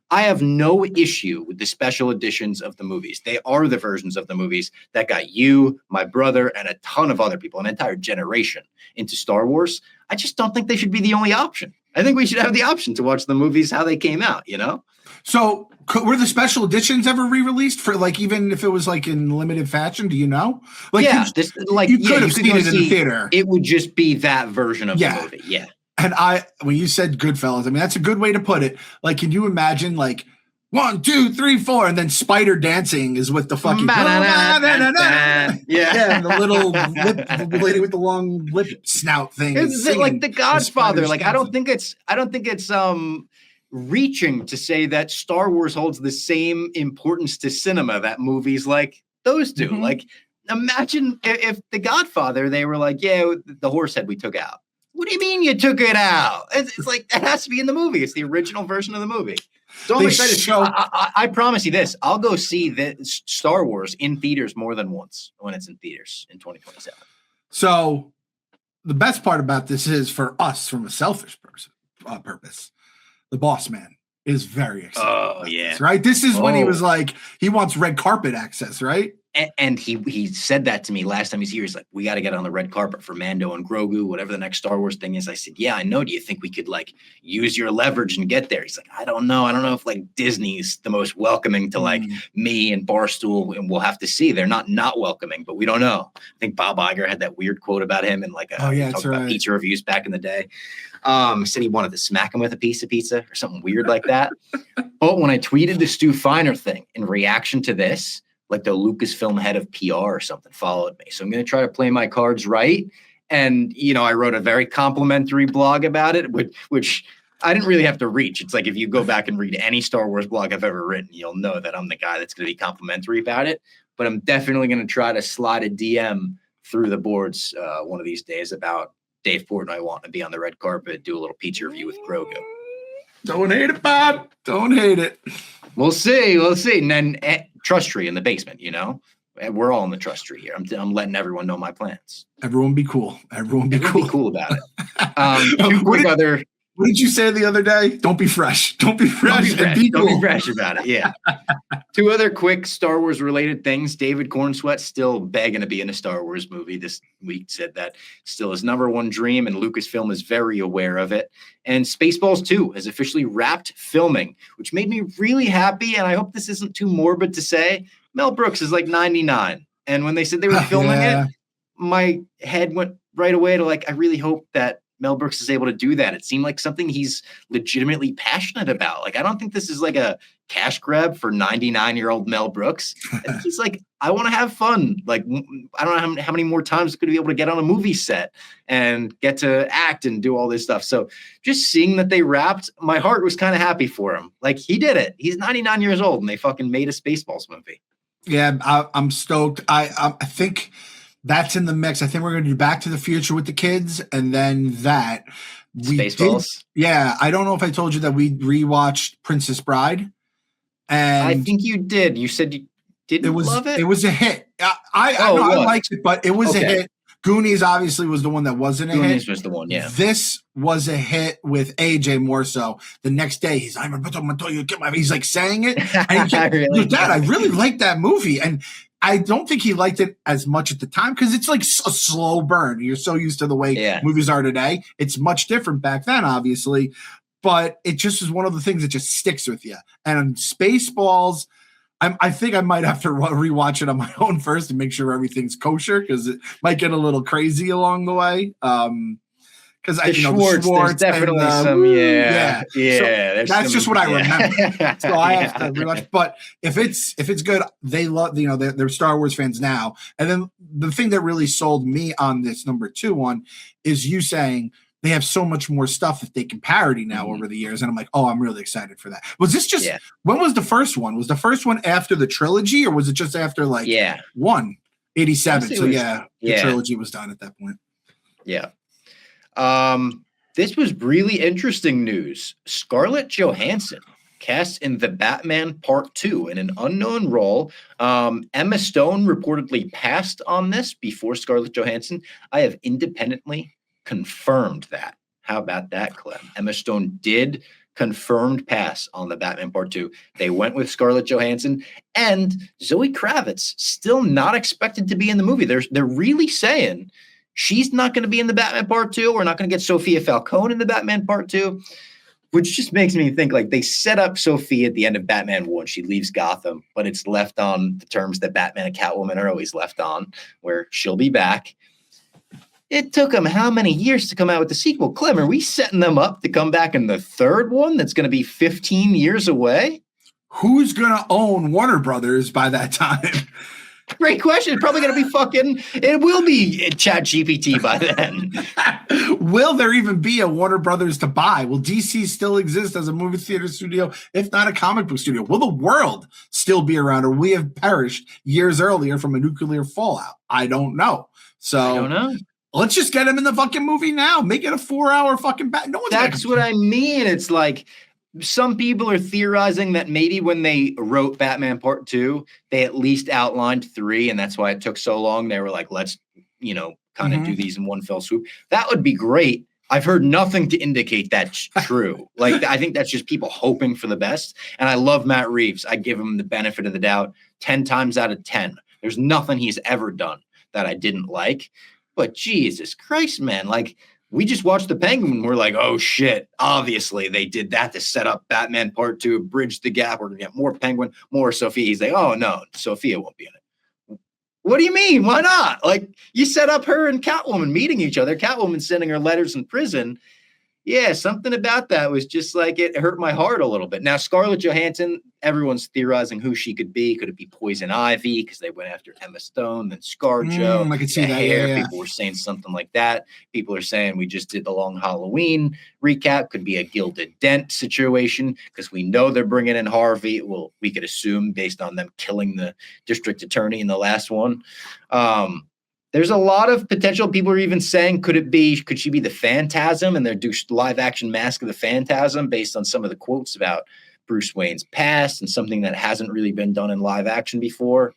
I have no issue with the special editions of the movies. They are the versions of the movies that got you, my brother, and a ton of other people, an entire generation, into Star Wars. I just don't think they should be the only option. I think we should have the option to watch the movies how they came out, you know?
So were the special editions ever re-released for like, even if it was like in limited fashion? Do you know? Like,
yeah,
you could have seen it in the theater.
It would just be that version of the movie. Yeah.
And when you said Goodfellas, I mean, that's a good way to put it. Like, can you imagine like 1, 2, 3, 4, and then Spider dancing is with the fucking and the little the lady with the long lip snout thing.
It's like The Godfather. Like, I don't think it's reaching to say that Star Wars holds the same importance to cinema that movies like those do. Like, imagine if The Godfather, they were like, yeah, the horse head we took out. What do you mean you took it out? It's like, that has to be in the movie. It's the original version of the movie. So I'm excited. I promise you this. I'll go see the Star Wars in theaters more than once when it's in theaters in 2027.
So the best part about this is, for us, from a selfish purpose, the boss man is very excited.
Oh, yeah.
This, right? This is when he was like, he wants red carpet access, right?
And he said that to me last time he's here. He's like, we got to get on the red carpet for Mando and Grogu, whatever the next Star Wars thing is. I said, yeah, I know. Do you think we could like use your leverage and get there? He's like, I don't know. I don't know if like Disney's the most welcoming to like me and Barstool, and we'll have to see. They're not welcoming, but we don't know. I think Bob Iger had that weird quote about him and like talked about pizza reviews back in the day. Said he wanted to smack him with a piece of pizza or something weird like that. But when I tweeted the Stu Feiner thing in reaction to this, like the Lucasfilm head of PR or something followed me. So I'm going to try to play my cards right. And, you know, I wrote a very complimentary blog about it, which I didn't really have to reach. It's like, if you go back and read any Star Wars blog I've ever written, you'll know that I'm the guy that's going to be complimentary about it. But I'm definitely going to try to slide a DM through the boards one of these days about Dave Portnoy wanting to be on the red carpet, do a little pizza review with Grogu.
Don't hate it, Bob. Don't hate it.
We'll see. We'll see. And then trust tree in the basement, you know? We're all in the trust tree here. I'm letting everyone know my plans.
Everyone be cool. Everyone be cool
about it.
What did you say the other day? Don't be fresh. Don't be fresh. Be cool.
Don't be fresh about it. Yeah. 2 other quick Star Wars related things. David Cornsweat still begging to be in a Star Wars movie this week. Said that still his #1 dream, and Lucasfilm is very aware of it. And Spaceballs 2 has officially wrapped filming, which made me really happy. And I hope this isn't too morbid to say. Mel Brooks is like 99. And when they said they were filming it, my head went right away to like, I really hope that Mel Brooks is able to do that. It seemed like something he's legitimately passionate about. Like, I don't think this is like a cash grab for 99-year-old Mel Brooks. I think he's like, I want to have fun. Like, I don't know how many more times could be able to get on a movie set and get to act and do all this stuff. So just seeing that they wrapped, my heart was kind of happy for him. Like, he did it. He's 99 years old and they fucking made a Spaceballs movie.
Yeah, I'm stoked. I think that's in the mix. I think we're going to do Back to the Future with the kids, and then that
Spaceballs.
Yeah, I don't know if I told you that we rewatched Princess Bride, and
I think you did. You said you didn't love it.
It was a hit. I liked it, but it was a hit. Goonies obviously was the one that wasn't a hit.
Goonies was the one, yeah.
This was a hit with AJ more so. The next day, he's like saying it. And Dad, I really like that movie. And I don't think he liked it as much at the time because it's like a slow burn. You're so used to the way movies are today. It's much different back then, obviously. But it just is one of the things that just sticks with you. And Spaceballs, I think I might have to rewatch it on my own first to make sure everything's kosher because it might get a little crazy along the way. Because the Schwartz,
there's definitely
and,
so
that's just what I remember. So I have to rewatch. But if it's good, they love they're Star Wars fans now. And then the thing that really sold me on this number 2 one is you saying they have so much more stuff that they can parody now over the years. And I'm like, oh, I'm really excited for that. Was this just when was the first one? Was the first one after the trilogy or was it just after like 87? So the trilogy was done at that point.
Yeah. This was really interesting news. Scarlett Johansson cast in The Batman Part 2 in an unknown role. Emma Stone reportedly passed on this before Scarlett Johansson. I have independently confirmed that. How about that, Clem? Emma Stone did confirmed pass on The Batman Part 2. They went with Scarlett Johansson and Zoe Kravitz, still not expected to be in the movie. They're really saying she's not going to be in The Batman Part 2. We're not going to get Sophia Falcone in The Batman Part 2, which just makes me think like they set up Sophie at the end of Batman 1. She leaves Gotham, but it's left on the terms that Batman and Catwoman are always left on, where she'll be back. It took them how many years to come out with the sequel? Clem, are we setting them up to come back in the third one that's going to be 15 years away?
Who's going to own Warner Brothers by that time?
Great question. It's probably going to be it will be ChatGPT by then.
Will there even be a Warner Brothers to buy? Will DC still exist as a movie theater studio, if not a comic book studio? Will the world still be around, or we have perished years earlier from a nuclear fallout? I don't know. So
I don't know.
Let's just get him in the fucking movie now. Make it a 4-hour fucking No one's
That's what I mean. It's like some people are theorizing that maybe when they wrote Batman Part 2, they at least outlined 3, and that's why it took so long. They were like, let's, kind of do these in one fell swoop. That would be great. I've heard nothing to indicate that's true. Like, I think that's just people hoping for the best. And I love Matt Reeves. I give him the benefit of the doubt 10 times out of 10. There's nothing he's ever done that I didn't like. But Jesus Christ, man, like we just watched The Penguin. And we're like, oh shit. Obviously they did that to set up Batman Part 2, bridge the gap. We're going to get more Penguin, more Sophia. He's like, oh no, Sophia won't be in it. What do you mean? Why not? Like you set up her and Catwoman meeting each other. Catwoman sending her letters in prison. Yeah, something about that was just like it hurt my heart a little bit. Now, Scarlett Johansson, everyone's theorizing who she could be. Could it be Poison Ivy? Because they went after Emma Stone, then ScarJo.
I could see that.
Hair. Yeah. People were saying something like that. People are saying we just did the Long Halloween recap. Could be a Gilded Dent situation because we know they're bringing in Harvey. Well, we could assume based on them killing the district attorney in the last one. There's a lot of potential. People are even saying, could she be the Phantasm? And they're do live action Mask of the Phantasm based on some of the quotes about Bruce Wayne's past and something that hasn't really been done in live action before.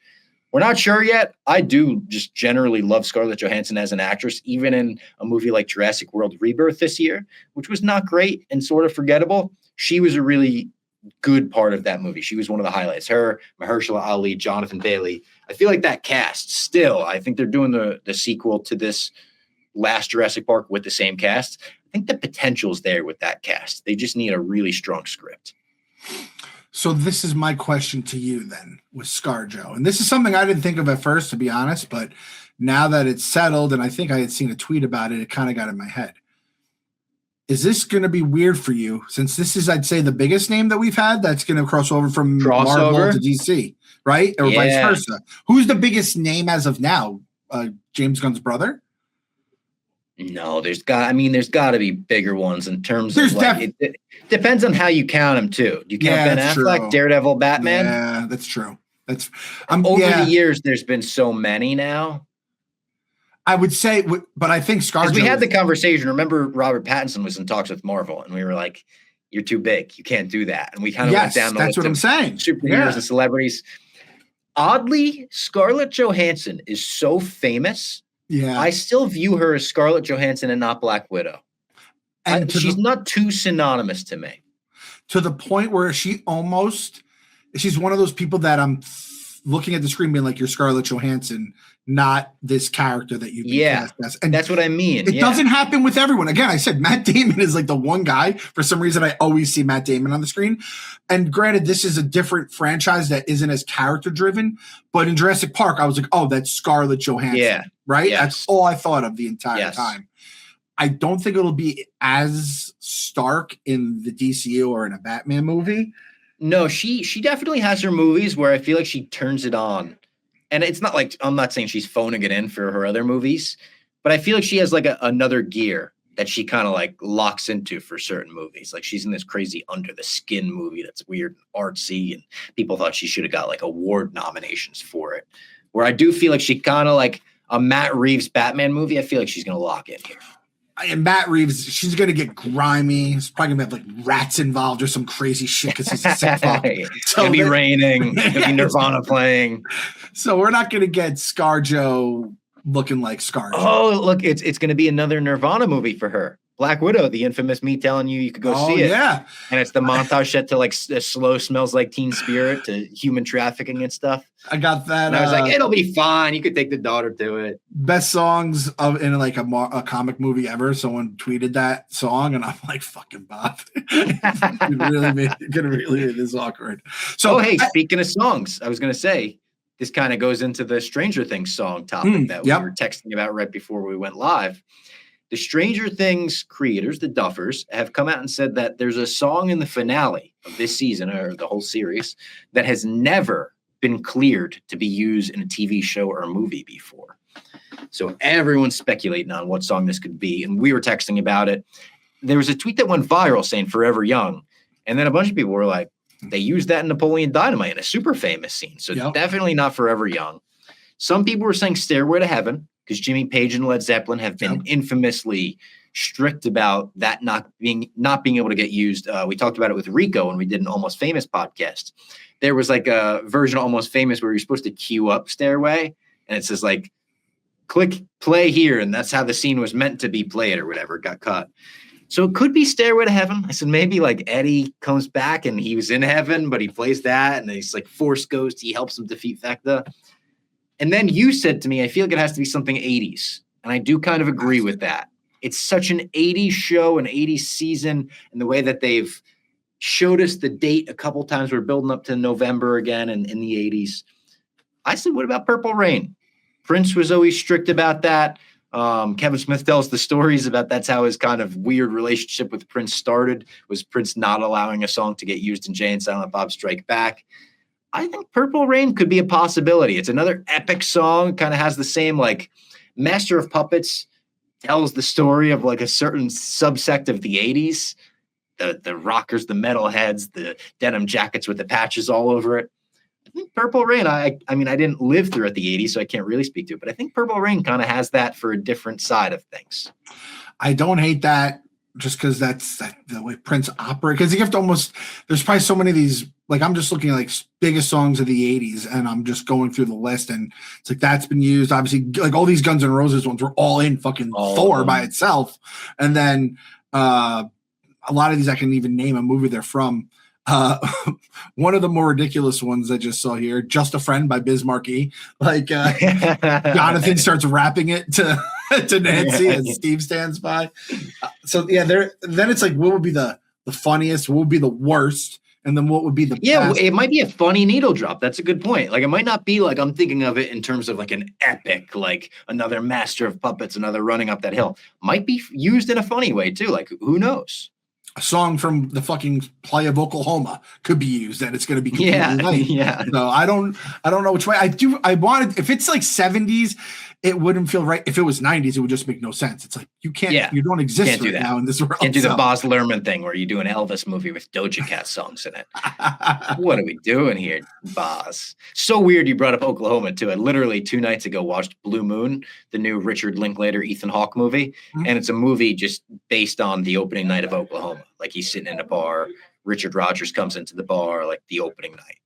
We're not sure yet. I do just generally love Scarlett Johansson as an actress, even in a movie like Jurassic World Rebirth this year, which was not great and sort of forgettable. She was a really good part of that movie. She was one of the highlights. Her, Mahershala Ali, Jonathan Bailey. I feel like that cast still, I think they're doing the sequel to this last Jurassic Park with the same cast. I think the potential's there with that cast. They just need a really strong script.
So this is my question to you then with SCARJO. And this is something I didn't think of at first, to be honest, but now that it's settled, and I think I had seen a tweet about it, it kind of got in my head. Is this going to be weird for you, since this is, I'd say, the biggest name that we've had that's going to cross over from Marvel to DC, right? Or vice versa. Who's the biggest name as of now? James Gunn's brother?
No, there's got to be bigger ones in terms of it depends on how you count them too. You count Ben Affleck, true. Daredevil, Batman.
Yeah, that's true. That's
over the years. There's been so many now.
I would say, but I think SCARJO.
We had the conversation. Remember, Robert Pattinson was in talks with Marvel, and we were like, "You're too big. You can't do that." And we kind of went down the list. That's what I'm saying. Superheroes and celebrities. Oddly, Scarlett Johansson is so famous.
Yeah,
I still view her as Scarlett Johansson and not Black Widow. And she's not too synonymous to me.
To the point where she's one of those people that I'm looking at the screen being like, you're Scarlett Johansson, not this character that you've been cast as. And
that's what I mean.
It doesn't happen with everyone. Again, I said Matt Damon is like the one guy. For some reason, I always see Matt Damon on the screen. And granted, this is a different franchise that isn't as character driven. But in Jurassic Park, I was like, oh, that's Scarlett Johansson.
Yeah.
Right? Yes. That's all I thought of the entire time. I don't think it'll be as stark in the DCU or in a Batman movie.
No, she definitely has her movies where I feel like she turns it on. And it's not like, I'm not saying she's phoning it in for her other movies, but I feel like she has like another gear that she kind of like locks into for certain movies. Like she's in this crazy Under the Skin movie that's weird and artsy, and people thought she should have got like award nominations for it. Where I do feel like she kind of like a Matt Reeves Batman movie, I feel like she's going to lock in here.
And Matt Reeves, she's going to get grimy. It's probably going to have like rats involved or some crazy shit because he's a sick fuck.
It's going to be raining. It's going to be Nirvana playing.
So we're not going to get SCARJO looking like SCARJO.
Oh, look, it's going to be another Nirvana movie for her. Black Widow, the infamous me telling you could go see it.
Yeah.
And it's the montage set to like Slow Smells Like Teen Spirit to human trafficking and stuff.
I got that.
And I was like, it'll be fine. You could take the daughter to it.
Best songs in like a comic movie ever. Someone tweeted that song, and I'm like, fucking Bob. Really made this awkward. So,
speaking of songs, I was going to say, this kind of goes into the Stranger Things song topic that we were texting about right before we went live. The Stranger Things creators, the Duffers, have come out and said that there's a song in the finale of this season or the whole series that has never been cleared to be used in a TV show or a movie before. So everyone's speculating on what song this could be. And we were texting about it. There was a tweet that went viral saying Forever Young. And then a bunch of people were like, they used that in Napoleon Dynamite in a super famous scene. So definitely not Forever Young. Some people were saying Stairway to Heaven, because Jimmy Page and Led Zeppelin have been infamously strict about that not being able to get used. We talked about it with Rico when we did an Almost Famous podcast. There was like a version of Almost Famous where you're supposed to queue up Stairway, and it says like, click play here, and that's how the scene was meant to be played or whatever. It got cut. So it could be Stairway to Heaven. I said maybe like Eddie comes back and he was in heaven, but he plays that, and he's like Force Ghost. He helps him defeat Thecta. And then you said to me, I feel like it has to be something 80s. And I do kind of agree with that. It's such an 80s show, an 80s season, and the way that they've showed us the date a couple times. We're building up to November again and in the 80s. I said, what about Purple Rain? Prince was always strict about that. Kevin Smith tells the stories about that's how his kind of weird relationship with Prince started, was Prince not allowing a song to get used in Jay and Silent Bob Strike Back. I think Purple Rain could be a possibility. It's another epic song, kind of has the same, like, Master of Puppets tells the story of like a certain subsect of the 80s, the rockers, the metalheads, the denim jackets with the patches all over it. I think Purple Rain, I mean, I didn't live through at the 80s, so I can't really speak to it, but I think Purple Rain kind of has that for a different side of things.
I don't hate that just because that's the way Prince operates. Because you have to almost, there's probably so many of these, like I'm just looking at like biggest songs of the 80s and I'm just going through the list and it's like that's been used. Obviously, like all these Guns N' Roses ones were all in fucking Thor by itself. And then a lot of these I can even name a movie they're from. One of the more ridiculous ones I just saw here, Just a Friend by Biz Markie. Like Jonathan starts rapping it to Nancy and Steve stands by. So yeah, then it's like, what would be the funniest? What would be the worst? And then what would be the
best? It might be a funny needle drop. That's a good point. Like, it might not be like I'm thinking of it in terms of like an epic, like another master of puppets, another running up that hill. Might be used in a funny way too. Like, who knows?
A song from the fucking play of Oklahoma could be used, and it's going to be completely late.
Yeah.
So I don't know which way. I wanted, if it's like 70s, it wouldn't feel right. If it was 90s, it would just make no sense. It's like you can't, you don't exist right now in this world.
Can't do the Baz Luhrmann thing where you do an Elvis movie with Doja Cat songs in it. What are we doing here, Baz? So weird you brought up Oklahoma too. I literally 2 nights ago watched Blue Moon, the new Richard Linklater, Ethan Hawke movie, and it's a movie just based on the opening night of Oklahoma. Like he's sitting in a bar, Richard Rodgers comes into the bar, like the opening night.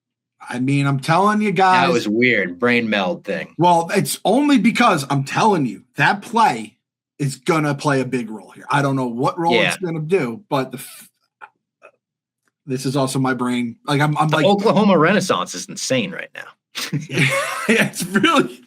I mean, I'm telling you guys.
That was weird. Brain meld thing.
Well, it's only because I'm telling you that play is going to play a big role here. I don't know what role it's going to do, but this is also my brain. Like I'm like
Oklahoma Renaissance is insane right now.
It's really.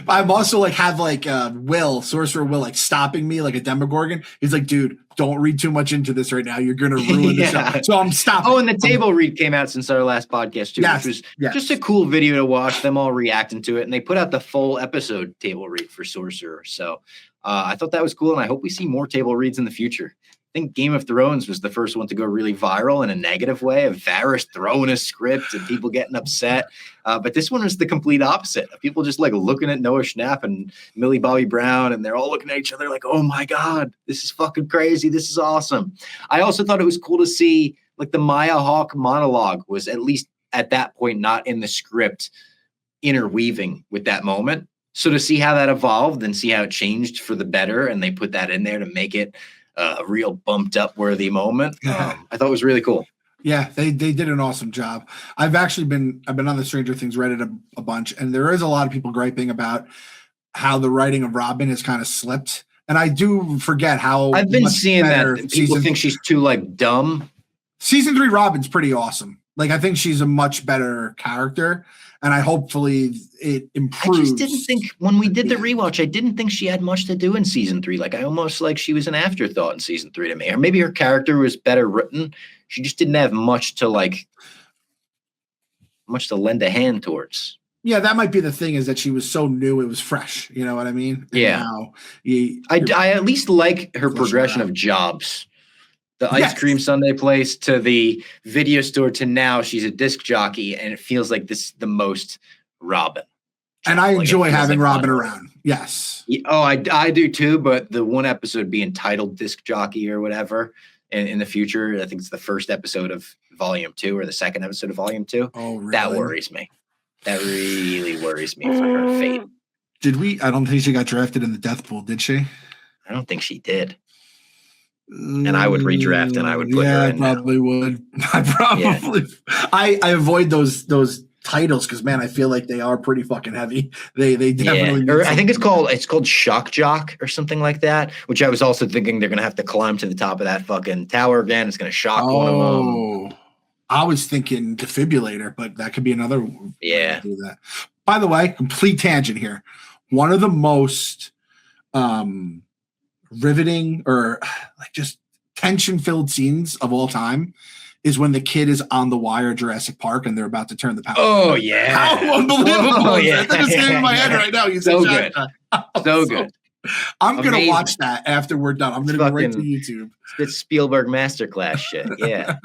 I'm also like have like Sorcerer Will like stopping me like a Demogorgon. He's like, dude, don't read too much into this right now. You're gonna ruin the show. So I'm stopping.
Oh, and the table read came out since our last podcast too, which was just a cool video to watch. Them all reacting to it, and they put out the full episode table read for Sorcerer. So I thought that was cool, and I hope we see more table reads in the future. I think Game of Thrones was the first one to go really viral in a negative way, of Varys throwing a script and people getting upset. But this one was the complete opposite. People just like looking at Noah Schnapp and Millie Bobby Brown, and they're all looking at each other like, oh my God, this is fucking crazy. This is awesome. I also thought it was cool to see like the Maya Hawke monologue was at least at that point not in the script interweaving with that moment. So to see how that evolved and see how it changed for the better, and they put that in there to make it a real bumped up worthy moment. I thought it was really cool.
Yeah, they did an awesome job. I've been on the Stranger Things Reddit a bunch, and there is a lot of people griping about how the writing of Robin has kind of slipped. And I do forget how
I've been seeing that people think she's too like dumb.
Season 3 Robin's pretty awesome. Like I think she's a much better character. And hopefully it improves.
I just didn't think when we did the rewatch, I didn't think she had much to do in season 3. Like I almost like she was an afterthought in season 3 to me. Or maybe her character was better written. She just didn't have much to lend a hand towards.
Yeah, that might be the thing, is that she was so new, it was fresh. You know what I mean?
And I at least like her progression of jobs. The ice cream sundae place to the video store to now she's a disc jockey, and it feels like this is the most Robin.
And I enjoy having Robin around. Yes.
Oh, I do too. But the one episode being titled disc jockey or whatever in the future, I think it's the first episode of volume 2 or the second episode of volume 2.
Oh, really?
That worries me. That really worries me for her fate.
I don't think she got drafted in the death pool, did she?
I don't think she did. And I would redraft and I would put her in.
I probably would. I avoid those titles because, man, I feel like they are pretty fucking heavy. They definitely.
Or I think it's called Shock Jock or something like that. Which I was also thinking they're gonna have to climb to the top of that fucking tower again. It's gonna shock one of them.
I was thinking defibrillator, but that could be another.
Yeah.
Do that. By the way, complete tangent here. One of the most riveting or like just tension-filled scenes of all time is when the kid is on the wire Jurassic Park and they're about to turn the power.
Oh yeah.
How unbelievable. That just came in my head right now.
So good. So good.
I'm going to watch that after we're done. I'm going to go right to YouTube.
It's Spielberg masterclass shit. Yeah.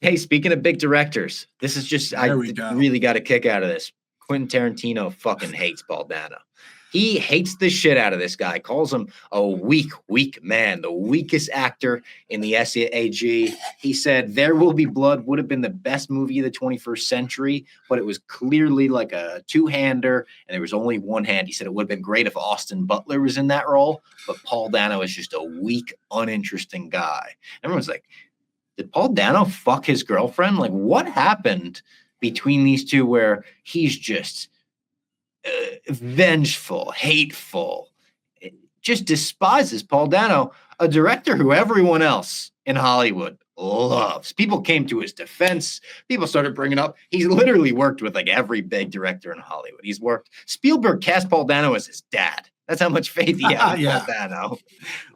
Hey, speaking of big directors, this is just, I really got a kick out of this. Quentin Tarantino fucking hates Paul Dano. He hates the shit out of this guy, calls him a weak man, the weakest actor in the SAG. He said There Will Be Blood would have been the best movie of the 21st century, but it was clearly like a two-hander, and there was only one hand. He said it would have been great if Austin Butler was in that role, but Paul Dano is just a weak, uninteresting guy. Everyone's like, did Paul Dano fuck his girlfriend? Like, what happened between these two where he's just vengeful, hateful, just despises Paul Dano, a director who everyone else in Hollywood loves. People came to his defense. People started bringing up, he's literally worked with like every big director in Hollywood. Spielberg cast Paul Dano as his dad. That's how much faith he had in Dano.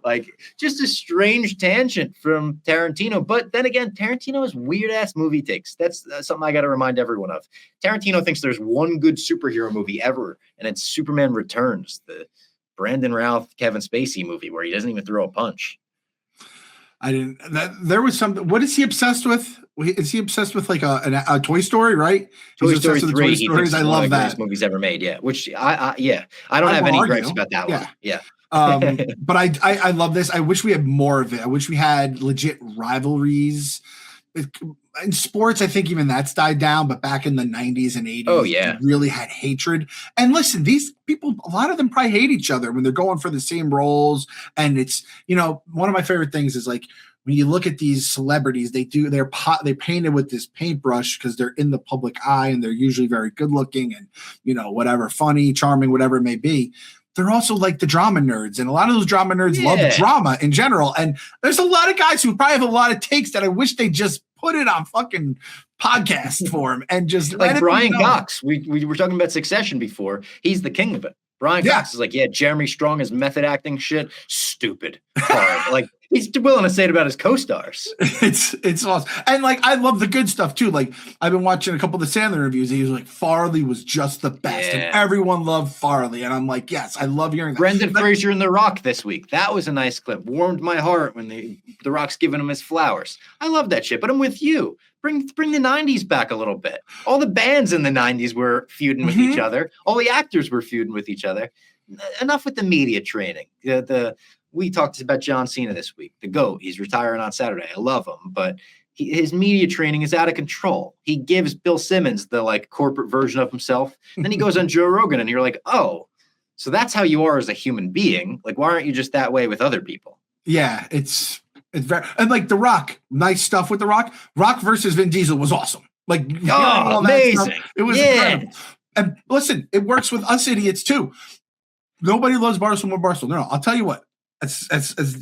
Like, just a strange tangent from Tarantino. But then again, Tarantino has weird-ass movie takes. That's something I got to remind everyone of. Tarantino thinks there's one good superhero movie ever, and it's Superman Returns, the Brandon Routh, Kevin Spacey movie where he doesn't even throw a punch.
There was something. What is he obsessed with? Is he obsessed with like a Toy Story, right?
Toy Story 3.
Toy Stories. I love that.
Movies ever made. Yeah. Which I don't have any gripes about that one. Yeah.
But I love this. I wish we had more of it. I wish we had legit rivalries. In sports, I think even that's died down, but back in the 90s and 80s, they really had hatred. And listen, these people, a lot of them probably hate each other when they're going for the same roles. And it's, one of my favorite things is like, when you look at these celebrities, they're painted with this paintbrush because they're in the public eye and they're usually very good looking and, whatever, funny, charming, whatever it may be. They're also like the drama nerds, and a lot of those drama nerds love drama in general. And there's a lot of guys who probably have a lot of takes that I wish they just put it on fucking podcast form and just
like Brian Cox. We were talking about Succession before. He's the king of it. Brian Cox is like, Jeremy Strong is method acting shit. Stupid. Like, he's willing to say it about his co-stars.
It's awesome. And like, I love the good stuff too. Like, I've been watching a couple of the Sandler reviews. He was like, Farley was just the best. And everyone loved Farley. And I'm like, yes, I love hearing that.
Brendan Fraser in The Rock this week. That was a nice clip. Warmed my heart when The Rock's giving him his flowers. I love that shit, but I'm with you. Bring the 90s back a little bit. All the bands in the 90s were feuding with each other. All the actors were feuding with each other. Enough with the media training. We talked about John Cena this week. The GOAT. He's retiring on Saturday. I love him, but his media training is out of control. He gives Bill Simmons the like corporate version of himself. Then he goes on Joe Rogan and you're like, oh, so that's how you are as a human being. Like, why aren't you just that way with other people?
Yeah, it's very, and like The Rock, nice stuff with The Rock. Rock versus Vin Diesel was awesome. Like,
amazing.
It was incredible. And listen, it works with us idiots too. Nobody loves Barstool more Barstool. No, I'll tell you what. As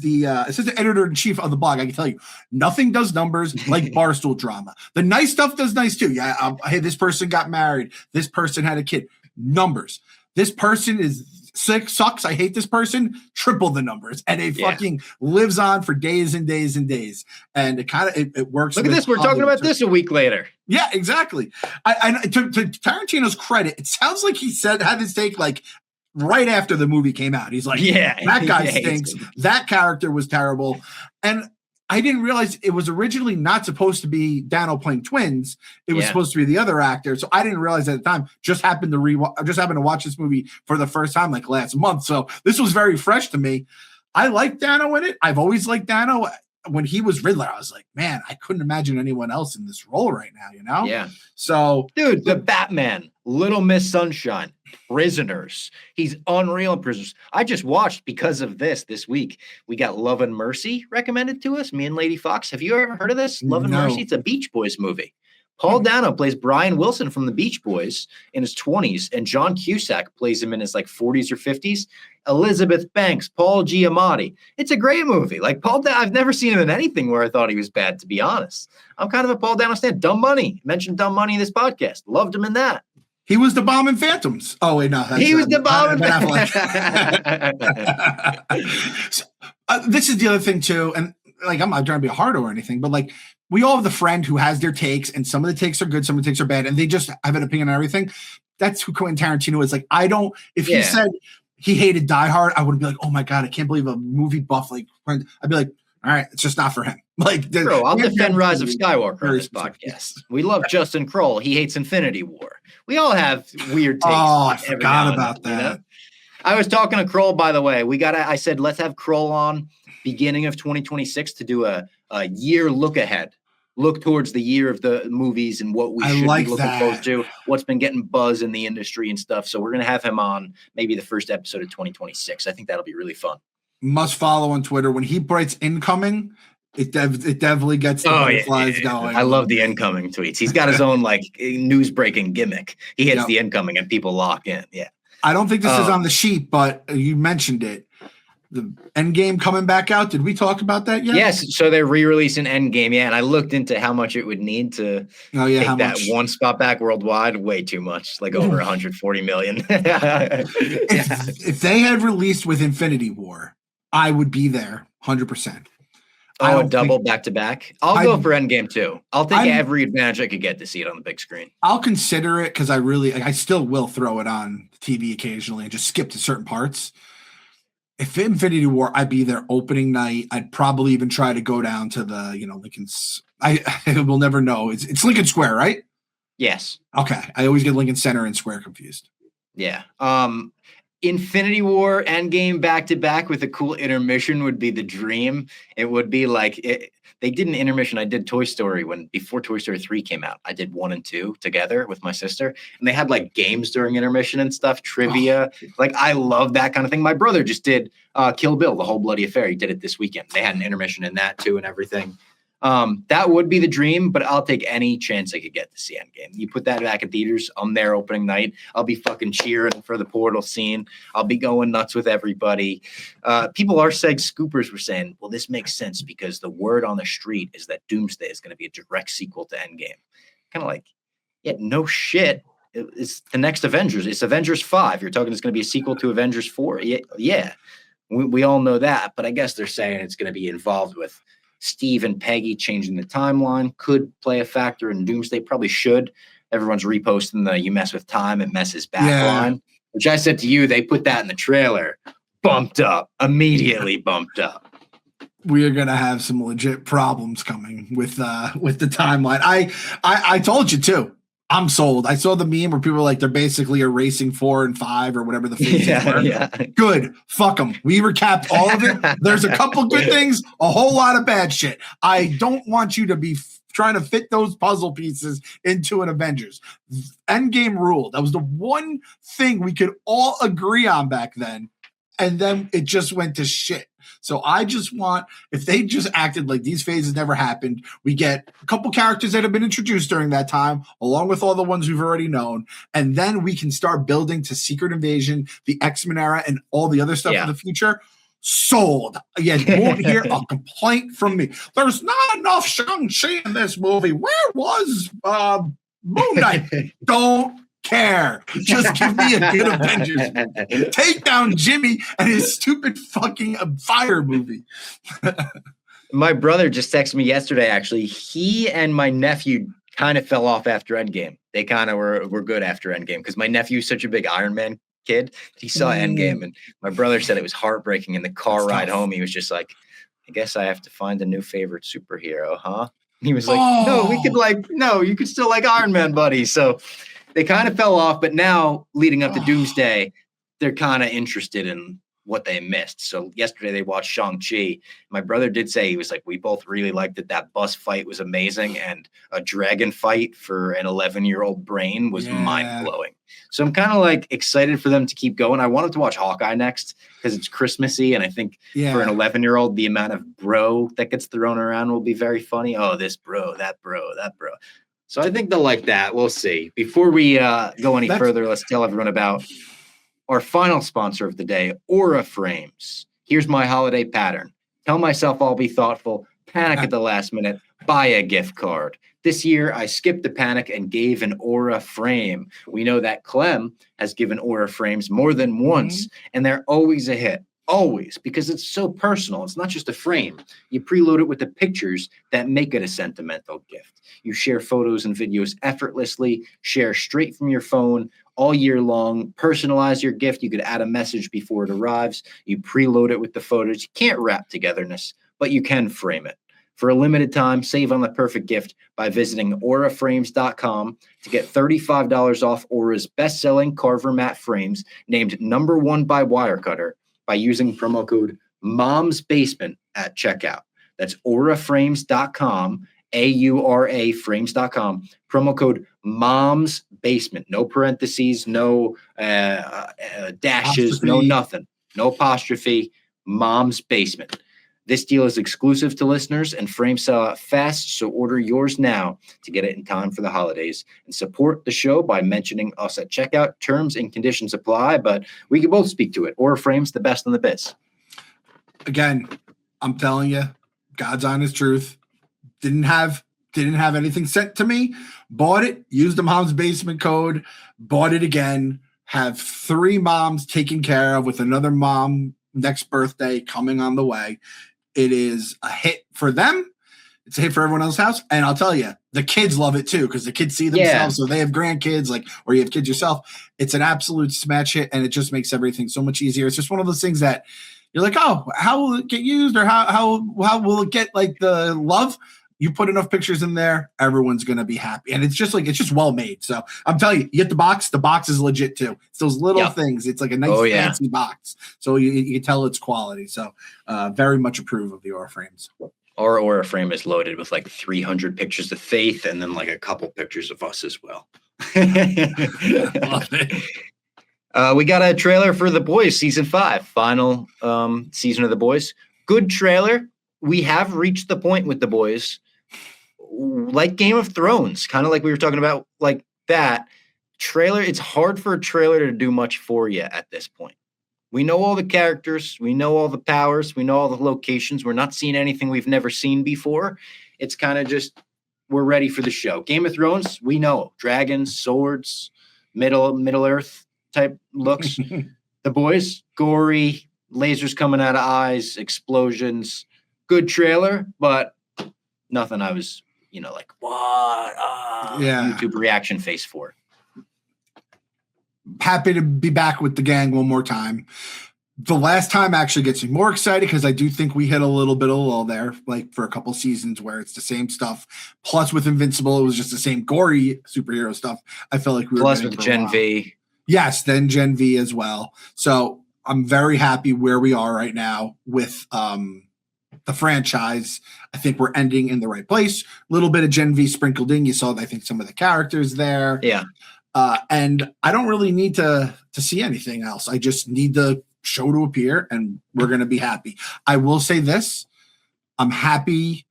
the assistant editor in chief of the blog, I can tell you, nothing does numbers like Barstool drama. The nice stuff does nice too. Yeah, hey, this person got married. This person had a kid. Numbers. This person is sick, sucks. I hate this person. Triple the numbers, and it fucking lives on for days and days and days. And it works.
Look at this. We're talking about this a week later.
Yeah, exactly. To Tarantino's credit, it sounds like he had his take like right after the movie came out. He's like, that guy stinks. That character was terrible. And I didn't realize it was originally not supposed to be Dano playing twins. It was supposed to be the other actor. So I didn't realize at the time. Just happened to watch this movie for the first time like last month. So this was very fresh to me. I like Dano in it. I've always liked Dano. When he was Riddler, I was like, man, I couldn't imagine anyone else in this role right now,
Yeah.
So,
dude, the Batman, Little Miss Sunshine, Prisoners. He's unreal in Prisoners. I just watched because of this week. We got Love and Mercy recommended to us, me and Lady Fox. Have you ever heard of this? Love and Mercy? It's a Beach Boys movie. Paul Dano plays Brian Wilson from the Beach Boys in his 20s, and John Cusack plays him in his like 40s or 50s. Elizabeth Banks, Paul Giamatti. It's a great movie. Like I've never seen him in anything where I thought he was bad, to be honest. I'm kind of a Paul Dano stan. Dumb Money. Mentioned Dumb Money in this podcast. Loved him in that.
He was the bomb in Phantoms. Oh, wait, no.
He was the bomb in Phantoms.
This is the other thing, too. And like, I'm not trying to be a hard or anything, but like, we all have the friend who has their takes, and some of the takes are good, some of the takes are bad, and they just have an opinion on everything. That's who Quentin Tarantino is. Like, if he said he hated Die Hard, I would be like, oh my God, I can't believe a movie buff like I'd be like, all right, it's just not for him. Like,
bro, I'll defend Rise of Skywalker on this podcast. We love Justin Kroll. He hates Infinity War. We all have weird takes.
Oh, I forgot about that. You know?
I was talking to Kroll, by the way. I said, let's have Kroll on beginning of 2026 to do a year look ahead. Look towards the year of the movies and what we should be looking forward to, what's been getting buzz in the industry and stuff. So we're going to have him on maybe the first episode of 2026. I think that'll be really fun.
Must follow on Twitter. When he writes incoming, it definitely gets the butterflies going.
I love the incoming tweets. He's got his own like news breaking gimmick. He hits the incoming and people lock in. Yeah.
I don't think this is on the sheet, but you mentioned it. the Endgame coming back out. Did we talk about that yet?
Yes. So they're re-releasing Endgame. Yeah. And I looked into how much it would need to take that one spot back worldwide. Way too much, like over 140 million.
If they had released with Infinity War, I would be there 100%.
Oh, double back to back. I'll go for Endgame too. I'll take every advantage I could get to see it on the big screen.
I'll consider it because I still will throw it on TV occasionally and just skip to certain parts. If Infinity War, I'd be there opening night. I'd probably even try to go down to the, Lincoln's. I will never know. It's Lincoln Square, right?
Yes.
Okay. I always get Lincoln Center and Square confused.
Yeah. Infinity War Endgame back to back with a cool intermission would be the dream. It would be like they did an intermission. I did Toy Story before Toy Story 3 came out. I did 1 and 2 together with my sister, and they had like games during intermission and stuff, trivia. Like I love that kind of thing. My brother just did Kill Bill, The Whole Bloody Affair. He did it this weekend. They had an intermission in that too and everything. That would be the dream, but I'll take any chance I could get to see Endgame. You put that back in theaters, I'm there opening night. I'll be fucking cheering for the portal scene. I'll be going nuts with everybody. People are saying, Scoopers were saying, well, this makes sense because the word on the street is that Doomsday is going to be a direct sequel to Endgame. Kind of like, yeah, no shit. It's the next Avengers. It's Avengers 5. You're talking it's going to be a sequel to Avengers 4. Yeah. We all know that, but I guess they're saying it's going to be involved with Steve and Peggy changing the timeline. Could play a factor in Doomsday. Probably should. Everyone's reposting the "you mess with time, it messes back" line, which I said to you, they put that in the trailer. Immediately bumped up.
We are gonna have some legit problems coming with the timeline. I told you too. I'm sold. I saw the meme where people were like, they're basically erasing 4 and 5 or whatever the phases were. Yeah. Good. Fuck them. We recapped all of it. There's a couple good things, a whole lot of bad shit. I don't want you to be trying to fit those puzzle pieces into an Avengers. Endgame ruled. That was the one thing we could all agree on back then. And then it just went to shit. So I just want, if they just acted like these phases never happened, we get a couple characters that have been introduced during that time, along with all the ones we've already known. And then we can start building to Secret Invasion, the X-Men era, and all the other stuff in the future. Sold. Yeah, you won't hear a complaint from me. There's not enough Shang-Chi in this movie. Where was Moon Knight? Don't care. Just give me a good Avengers. Take down Jimmy and his stupid fucking fire movie.
My brother just texted me yesterday, actually. He and my nephew kind of fell off after Endgame. They kind of were good after Endgame because my nephew's such a big Iron Man kid. He saw Endgame, and my brother said it was heartbreaking. In the car ride home, he was just like, I guess I have to find a new favorite superhero, huh? And he was like, no, you could still like Iron Man, buddy. So they kind of fell off, but now leading up to Doomsday, they're kind of interested in what they missed. So yesterday they watched Shang-Chi. My brother did say, he was like, we both really liked it. That bus fight was amazing. And a dragon fight for an 11-year-old brain was mind-blowing. So I'm kind of like excited for them to keep going. I wanted to watch Hawkeye next because it's Christmassy. And I think for an 11-year-old, the amount of bro that gets thrown around will be very funny. Oh, this bro, that bro, that bro. So I think they'll like that. We'll see. Before we go any further, let's tell everyone about our final sponsor of the day, AURAFRAMES. Here's my holiday pattern. Tell myself I'll be thoughtful, panic at the last minute, buy a gift card. This year, I skipped the panic and gave an Aura frame. We know that Clem has given Aura frames more than once, and they're always a hit. Always, because it's so personal. It's not just a frame. You preload it with the pictures that make it a sentimental gift. You share photos and videos effortlessly, share straight from your phone all year long, personalize your gift. You could add a message before it arrives. You preload it with the photos. You can't wrap togetherness, but you can frame it. For a limited time, save on the perfect gift by visiting auraframes.com to get $35 off Aura's best-selling Carver matte frames named #1 by Wirecutter by using promo code MOMSBASEMENT at checkout. That's auraframes.com, AURA frames.com, promo code MOMSBASEMENT. No parentheses, no dashes, no nothing, no apostrophe, Mom's Basement. This deal is exclusive to listeners and frames sell out fast, so order yours now to get it in time for the holidays and support the show by mentioning us at checkout. Terms and conditions apply, but we can both speak to it. Aura Frames, the best in the biz.
again, I'm telling you, God's honest truth. Didn't have anything sent to me. Bought it, used the mom's basement code, bought it again. Have 3 moms taken care of with another mom next birthday coming on the way. It is a hit for them. It's a hit for everyone else's house. And I'll tell you, the kids love it too, because the kids see themselves. So they have grandkids, like, or you have kids yourself. It's an absolute smash hit, and it just makes everything so much easier. It's just one of those things that you're like, oh, how will it get used, or how will it get like the love? You put enough pictures in there, everyone's gonna be happy, and it's just well made. So I'm telling you, you get the box. The box is legit too. It's those little things. It's like a nice fancy box, so you can tell it's quality. So very much approve of the Aura frames.
Our Aura frame is loaded with like 300 pictures of Faith, and then like a couple pictures of us as well.
Love it.
We got a trailer for The Boys season 5, final season of The Boys. Good trailer. We have reached the point with The Boys, like Game of Thrones, kind of like we were talking about, like that trailer. It's hard for a trailer to do much for you at this point. We know all the characters. We know all the powers. We know all the locations. We're not seeing anything we've never seen before. It's kind of just, we're ready for the show. Game of Thrones, we know. Dragons, swords, Middle Earth type looks. The Boys, gory, lasers coming out of eyes, explosions. Good trailer, but nothing I was, like, what? YouTube reaction face for.
Happy to be back with the gang one more time. The last time actually gets me more excited because I do think we hit a little bit of a lull there, like for a couple seasons where it's the same stuff. Plus with Invincible, it was just the same gory superhero stuff. I felt like we were
plus with Gen V.
Yes, then Gen V as well. So I'm very happy where we are right now with the franchise. I think we're ending in the right place. A little bit of Gen V sprinkled in. You saw, I think, some of the characters there.
Yeah.
And I don't really need to see anything else. I just need the show to appear, and we're going to be happy. I will say this. I'm happy.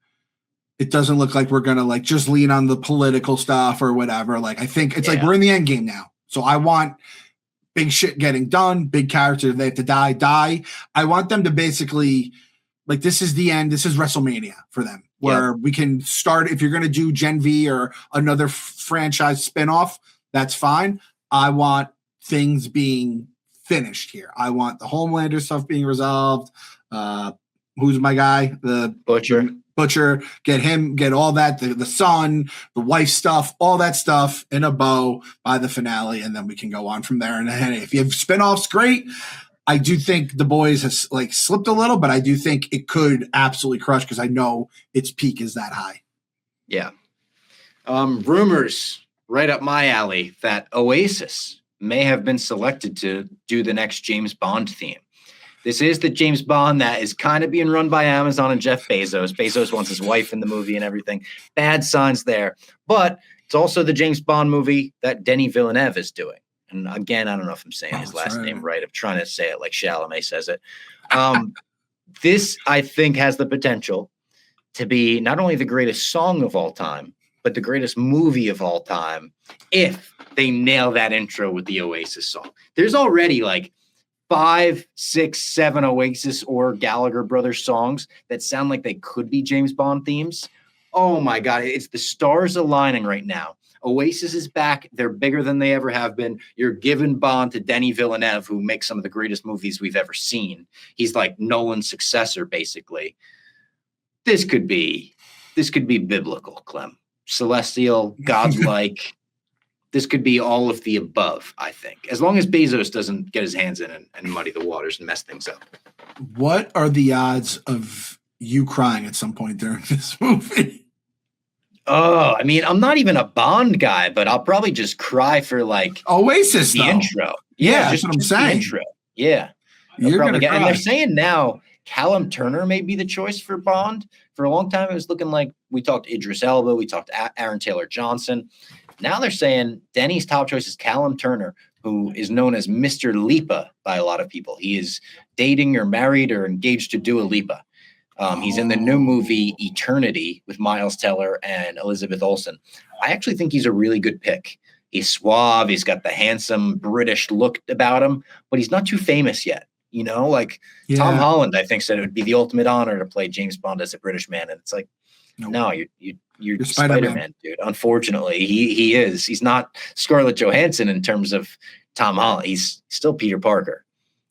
It doesn't look like we're going to like just lean on the political stuff or whatever. Like, I think it's like we're in the end game now. So I want big shit getting done, big characters. They have to die. I want them to basically, like, this is the end. This is WrestleMania for them, where we can start. If you're going to do Gen V or another franchise spinoff, that's fine. I want things being finished here. I want the Homelander stuff being resolved. Who's my guy? The Butcher. Get all that, the son, the wife stuff, all that stuff in a bow by the finale, and then we can go on from there. And then if you have spinoffs, great. I do think The Boys has like slipped a little, but I do think it could absolutely crush because I know its peak is that high.
Yeah. Rumors right up my alley that Oasis may have been selected to do the next James Bond theme. This is the James Bond that is kind of being run by Amazon and Jeff Bezos. Bezos wants his wife in the movie and everything. Bad signs there. But it's also the James Bond movie that Denis Villeneuve is doing. And again, I don't know if I'm saying his last name right. I'm trying to say it like Chalamet says it. This, I think, has the potential to be not only the greatest song of all time, but the greatest movie of all time if they nail that intro with the Oasis song. There's already like 5, 6, 7 Oasis or Gallagher Brothers songs that sound like they could be James Bond themes. Oh my God, it's the stars aligning right now. Oasis is back. They're bigger than they ever have been. You're giving Bond to Denis Villeneuve, who makes some of the greatest movies we've ever seen. He's like Nolan's successor, basically. This could be biblical, Clem. Celestial, godlike. This could be all of the above, I think. As long as Bezos doesn't get his hands in and muddy the waters and mess things up.
What are the odds of you crying at some point during this movie?
Oh, I mean, I'm not even a Bond guy, but I'll probably just cry for like
Oasis,
the intro.
Yeah, that's what I'm saying.
The intro. Yeah.
You're gonna cry.
And they're saying now Callum Turner may be the choice for Bond. For a long time, it was looking like we talked Idris Elba, we talked Aaron Taylor Johnson. Now they're saying Denny's top choice is Callum Turner, who is known as Mr. Lipa by a lot of people. He is dating or married or engaged to Dua Lipa. He's in the new movie Eternity with Miles Teller and Elizabeth Olsen. I actually think he's a really good pick. He's suave. He's got the handsome British look about him, but he's not too famous yet. You know, like Tom Holland, I think, said it would be the ultimate honor to play James Bond as a British man. And it's like, no, you're Spider-Man, dude. Unfortunately, he is. He's not Scarlett Johansson in terms of Tom Holland. He's still Peter Parker.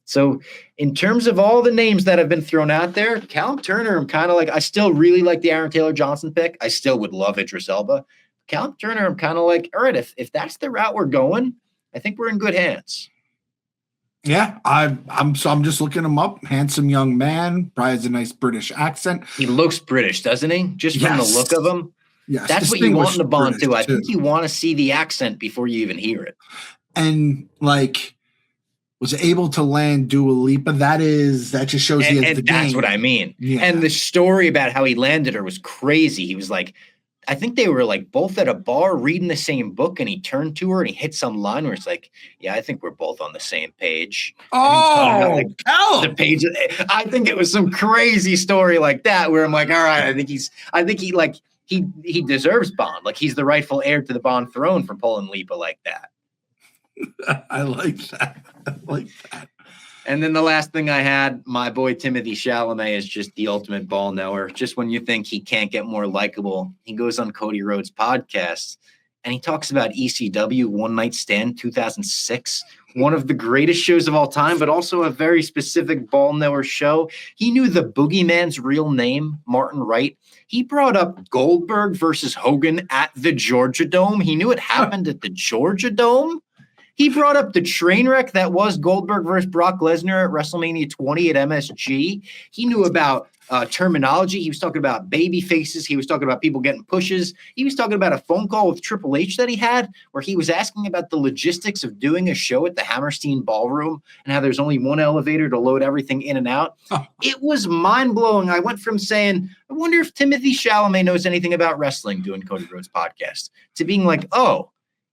So in terms of all the names that have been thrown out there, Callum Turner, I'm kind of like, I still really like the Aaron Taylor Johnson pick. I still would love Idris Elba. Callum Turner, I'm kind of like, all right, if that's the route we're going, I think we're in good hands.
Yeah, I'm just looking him up. Handsome young man, probably has a nice British accent.
He looks British, doesn't he? Just from the look of him.
Yes,
that's what you want in a Bond too. I think you want to see the accent before you even hear it.
And like, was able to land Dua Lipa. That just shows he has the game.
That's what I mean. Yeah. And the story about how he landed her was crazy. He was like, I think they were like both at a bar reading the same book, and he turned to her and he hit some line where it's like, yeah, I think we're both on the same page.
Oh,
the page. I think it was some crazy story like that where I'm like, all right, he deserves Bond. Like, he's the rightful heir to the Bond throne for pulling Lipa like that.
I like that.
And then the last thing I had, my boy Timothée Chalamet is just the ultimate ball knower. Just when you think he can't get more likable, he goes on Cody Rhodes' podcast and he talks about ECW One Night Stand 2006, one of the greatest shows of all time, but also a very specific ball knower show. He knew the boogeyman's real name, Martin Wright. He brought up Goldberg versus Hogan at the Georgia Dome. He knew it happened at the Georgia Dome. He brought up the train wreck that was Goldberg versus Brock Lesnar at WrestleMania 20 at MSG. He knew about terminology. He was talking about baby faces. He was talking about people getting pushes. He was talking about a phone call with Triple H that he had where he was asking about the logistics of doing a show at the Hammerstein Ballroom and how there's only one elevator to load everything in and out. It was mind-blowing. I went from saying, I wonder if Timothée Chalamet knows anything about wrestling doing Cody Rhodes' podcast to being like, oh,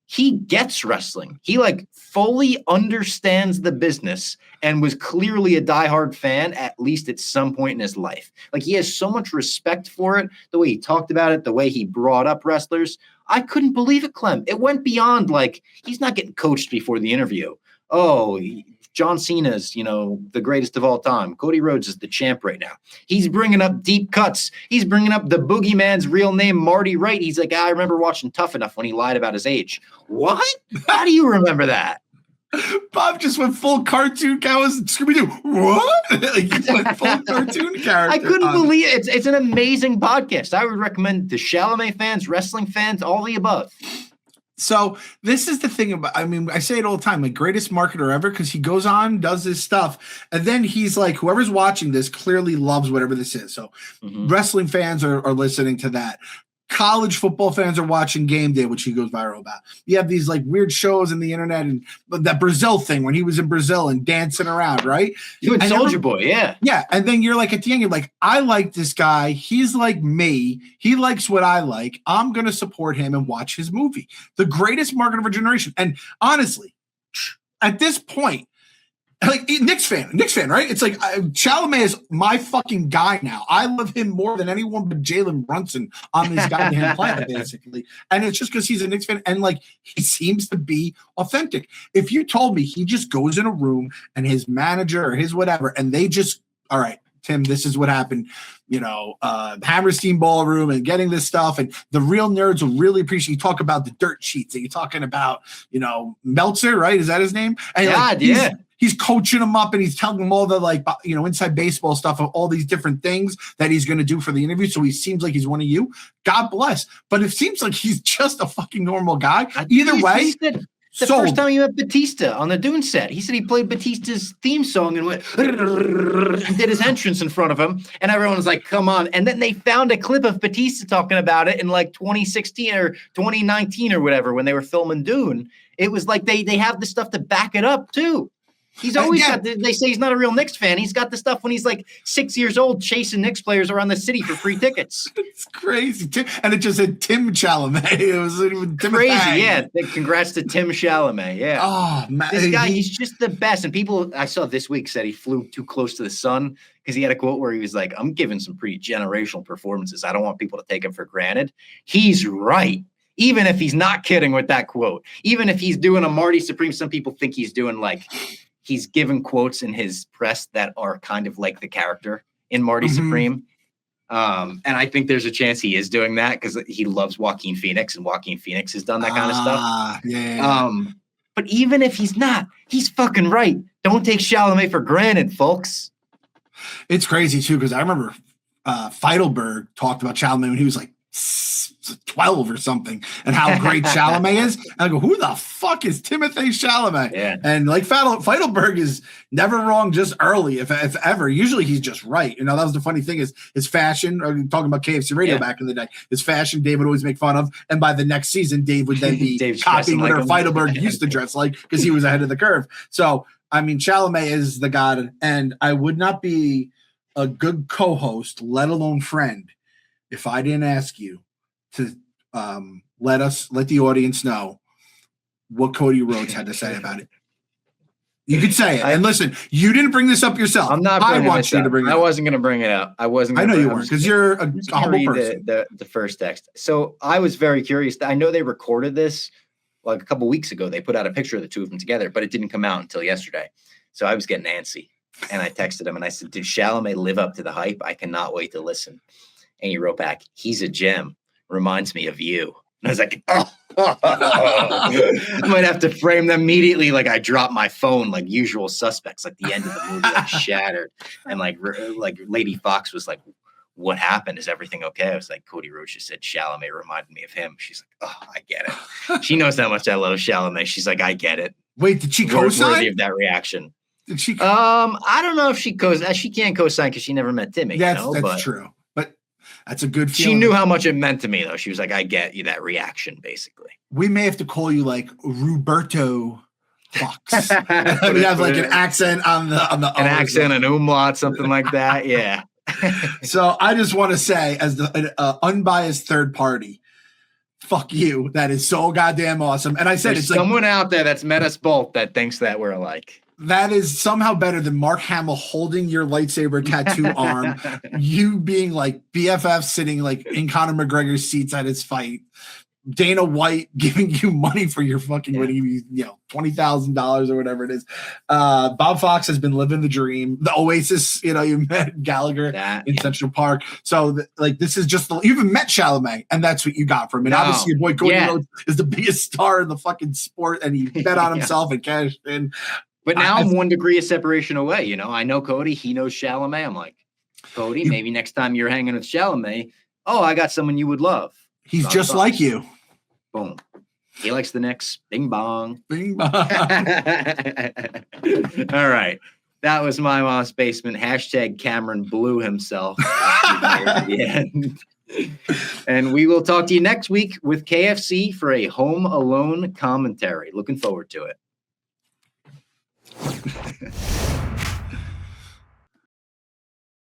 he gets wrestling. He like fully understands the business and was clearly a diehard fan, at least at some point in his life. Like, he has so much respect for it, the way he talked about it, the way he brought up wrestlers. I couldn't believe it, Clem. It went beyond like, he's not getting coached before the interview. Oh, John Cena's, the greatest of all time. Cody Rhodes is the champ right now. He's bringing up deep cuts. He's bringing up the boogeyman's real name, Marty Wright. He's like, I remember watching Tough Enough when he lied about his age. What? How do you remember that?
Bob just went full cartoon cows and Scooby-Doo. What? Like, he went full cartoon character.
I couldn't believe it. It's an amazing podcast. I would recommend to Chalamet fans, wrestling fans, all the above.
So this is the thing about, I say it all the time, like, greatest marketer ever, because he goes on, does his stuff, and then he's like, whoever's watching this clearly loves whatever this is. So wrestling fans are listening to that. College football fans are watching Game Day, which he goes viral about. You have these like weird shows in the internet, and that Brazil thing when he was in Brazil and dancing around, right?
Doing Soldier Boy, yeah.
Yeah. And then you're like, at the end, you're like, I like this guy. He's like me. He likes what I like. I'm going to support him and watch his movie. The greatest marketer of a generation. And honestly, at this point, like, Knicks fan, right? It's like, Chalamet is my fucking guy now. I love him more than anyone but Jalen Brunson on this goddamn planet, basically. And it's just because he's a Knicks fan, and like, he seems to be authentic. If you told me he just goes in a room and his manager or his whatever, and they just, all right, Tim, this is what happened, Hammerstein Ballroom and getting this stuff, and the real nerds will really appreciate. You talk about the dirt sheets, and you're talking about, Meltzer, right? Is that his name? And
yeah.
He's coaching them up, and he's telling them all the inside baseball stuff of all these different things that he's going to do for the interview. So he seems like he's one of you. God bless. But it seems like he's just a fucking normal guy. Either way.
The first time he met Batista on the Dune set, he said he played Batista's theme song and went and did his entrance in front of him, and everyone was like, "Come on!" And then they found a clip of Batista talking about it in like 2016 or 2019 or whatever when they were filming Dune. It was like they have the stuff to back it up too. He's always got. They say he's not a real Knicks fan. He's got the stuff when he's like 6 years old, chasing Knicks players around the city for free tickets.
It's crazy, and it just said Tim Chalamet. It was even
crazy. Yeah, congrats to Tim Chalamet. Yeah.
Oh man,
this guy, he's just the best. And people I saw this week said he flew too close to the sun because he had a quote where he was like, "I'm giving some pretty generational performances. I don't want people to take him for granted." He's right. Even if he's not kidding with that quote, even if he's doing a Marty Supreme, some people think he's doing like he's given quotes in his press that are kind of like the character in Marty Supreme. And I think there's a chance he is doing that because he loves Joaquin Phoenix, and Joaquin Phoenix has done that kind of stuff.
Yeah.
But even if he's not, he's fucking right. Don't take Chalamet for granted, folks.
It's crazy too, because I remember Feidelberg talked about Chalamet when he was like 12 or something, and how great Chalamet is. And I go, who the fuck is Timothée Chalamet?
Yeah.
And like Feidelberg is never wrong, just early, if ever. Usually he's just right. You know, that was the funny thing is his fashion. Talking about KFC Radio back in the day, his fashion Dave would always make fun of, and by the next season, Dave would then be copying whatever Feidelberg used to dress like because he was ahead of the curve. So I mean, Chalamet is the god, and I would not be a good co-host, let alone friend, if I didn't ask you to let the audience know what Cody Rhodes had to say about it. You could say it. And listen, you didn't bring this up yourself.
I'm not bringing this up. I wasn't going to bring it up. I know
you weren't, because you're a humble person.
The first text. So I was very curious. I know they recorded this like a couple weeks ago. They put out a picture of the two of them together, but it didn't come out until yesterday. So I was getting antsy. And I texted him and I said, did Chalamet live up to the hype? I cannot wait to listen. And he wrote back, he's a gem. Reminds me of you. And I was like, I might have to frame them immediately. Like I dropped my phone, like Usual Suspects, like the end of the movie, like shattered. And like Lady Fox was like, what happened? Is everything okay? I was like, Cody Rhodes just said Chalamet reminded me of him. She's like, oh, I get it. She knows how much I love Chalamet. She's like, I get it.
Wait, did she co-sign?
Worthy of that reaction.
Did she?
I don't know if she she can't co-sign because she never met Timmy.
That's true. But that's a good feeling.
She knew how much it meant to me, though. She was like, I get you that reaction, basically.
We may have to call you like Roberto Fox. We have like an accent on the
an accent, an umlaut, something like that. Yeah.
So I just want to say, as an unbiased third party, fuck you. That is so goddamn awesome. And I said,
there's someone out there that's met us both that thinks that we're alike.
That is somehow better than Mark Hamill holding your lightsaber tattoo arm, you being like BFF sitting like in Conor McGregor's seats at his fight, Dana White giving you money for your fucking winning, $20,000 or whatever it is. Bob Fox has been living the dream. The Oasis, you met Gallagher in Central Park. So this is just you even met Chalamet, and that's what you got from it. Obviously, your boy Cody Rhodes is the biggest star in the fucking sport, and he bet on himself and cashed in.
But now I'm 1 degree of separation away. I know Cody. He knows Chalamet. I'm like, Cody, maybe next time you're hanging with Chalamet, I got someone you would love.
He's just like you.
Boom. He likes the Knicks. Bing bong.
Bing bong.
All right. That was My Mom's Basement. # Cameron blew himself. And we will talk to you next week with KFC for a Home Alone commentary. Looking forward to it.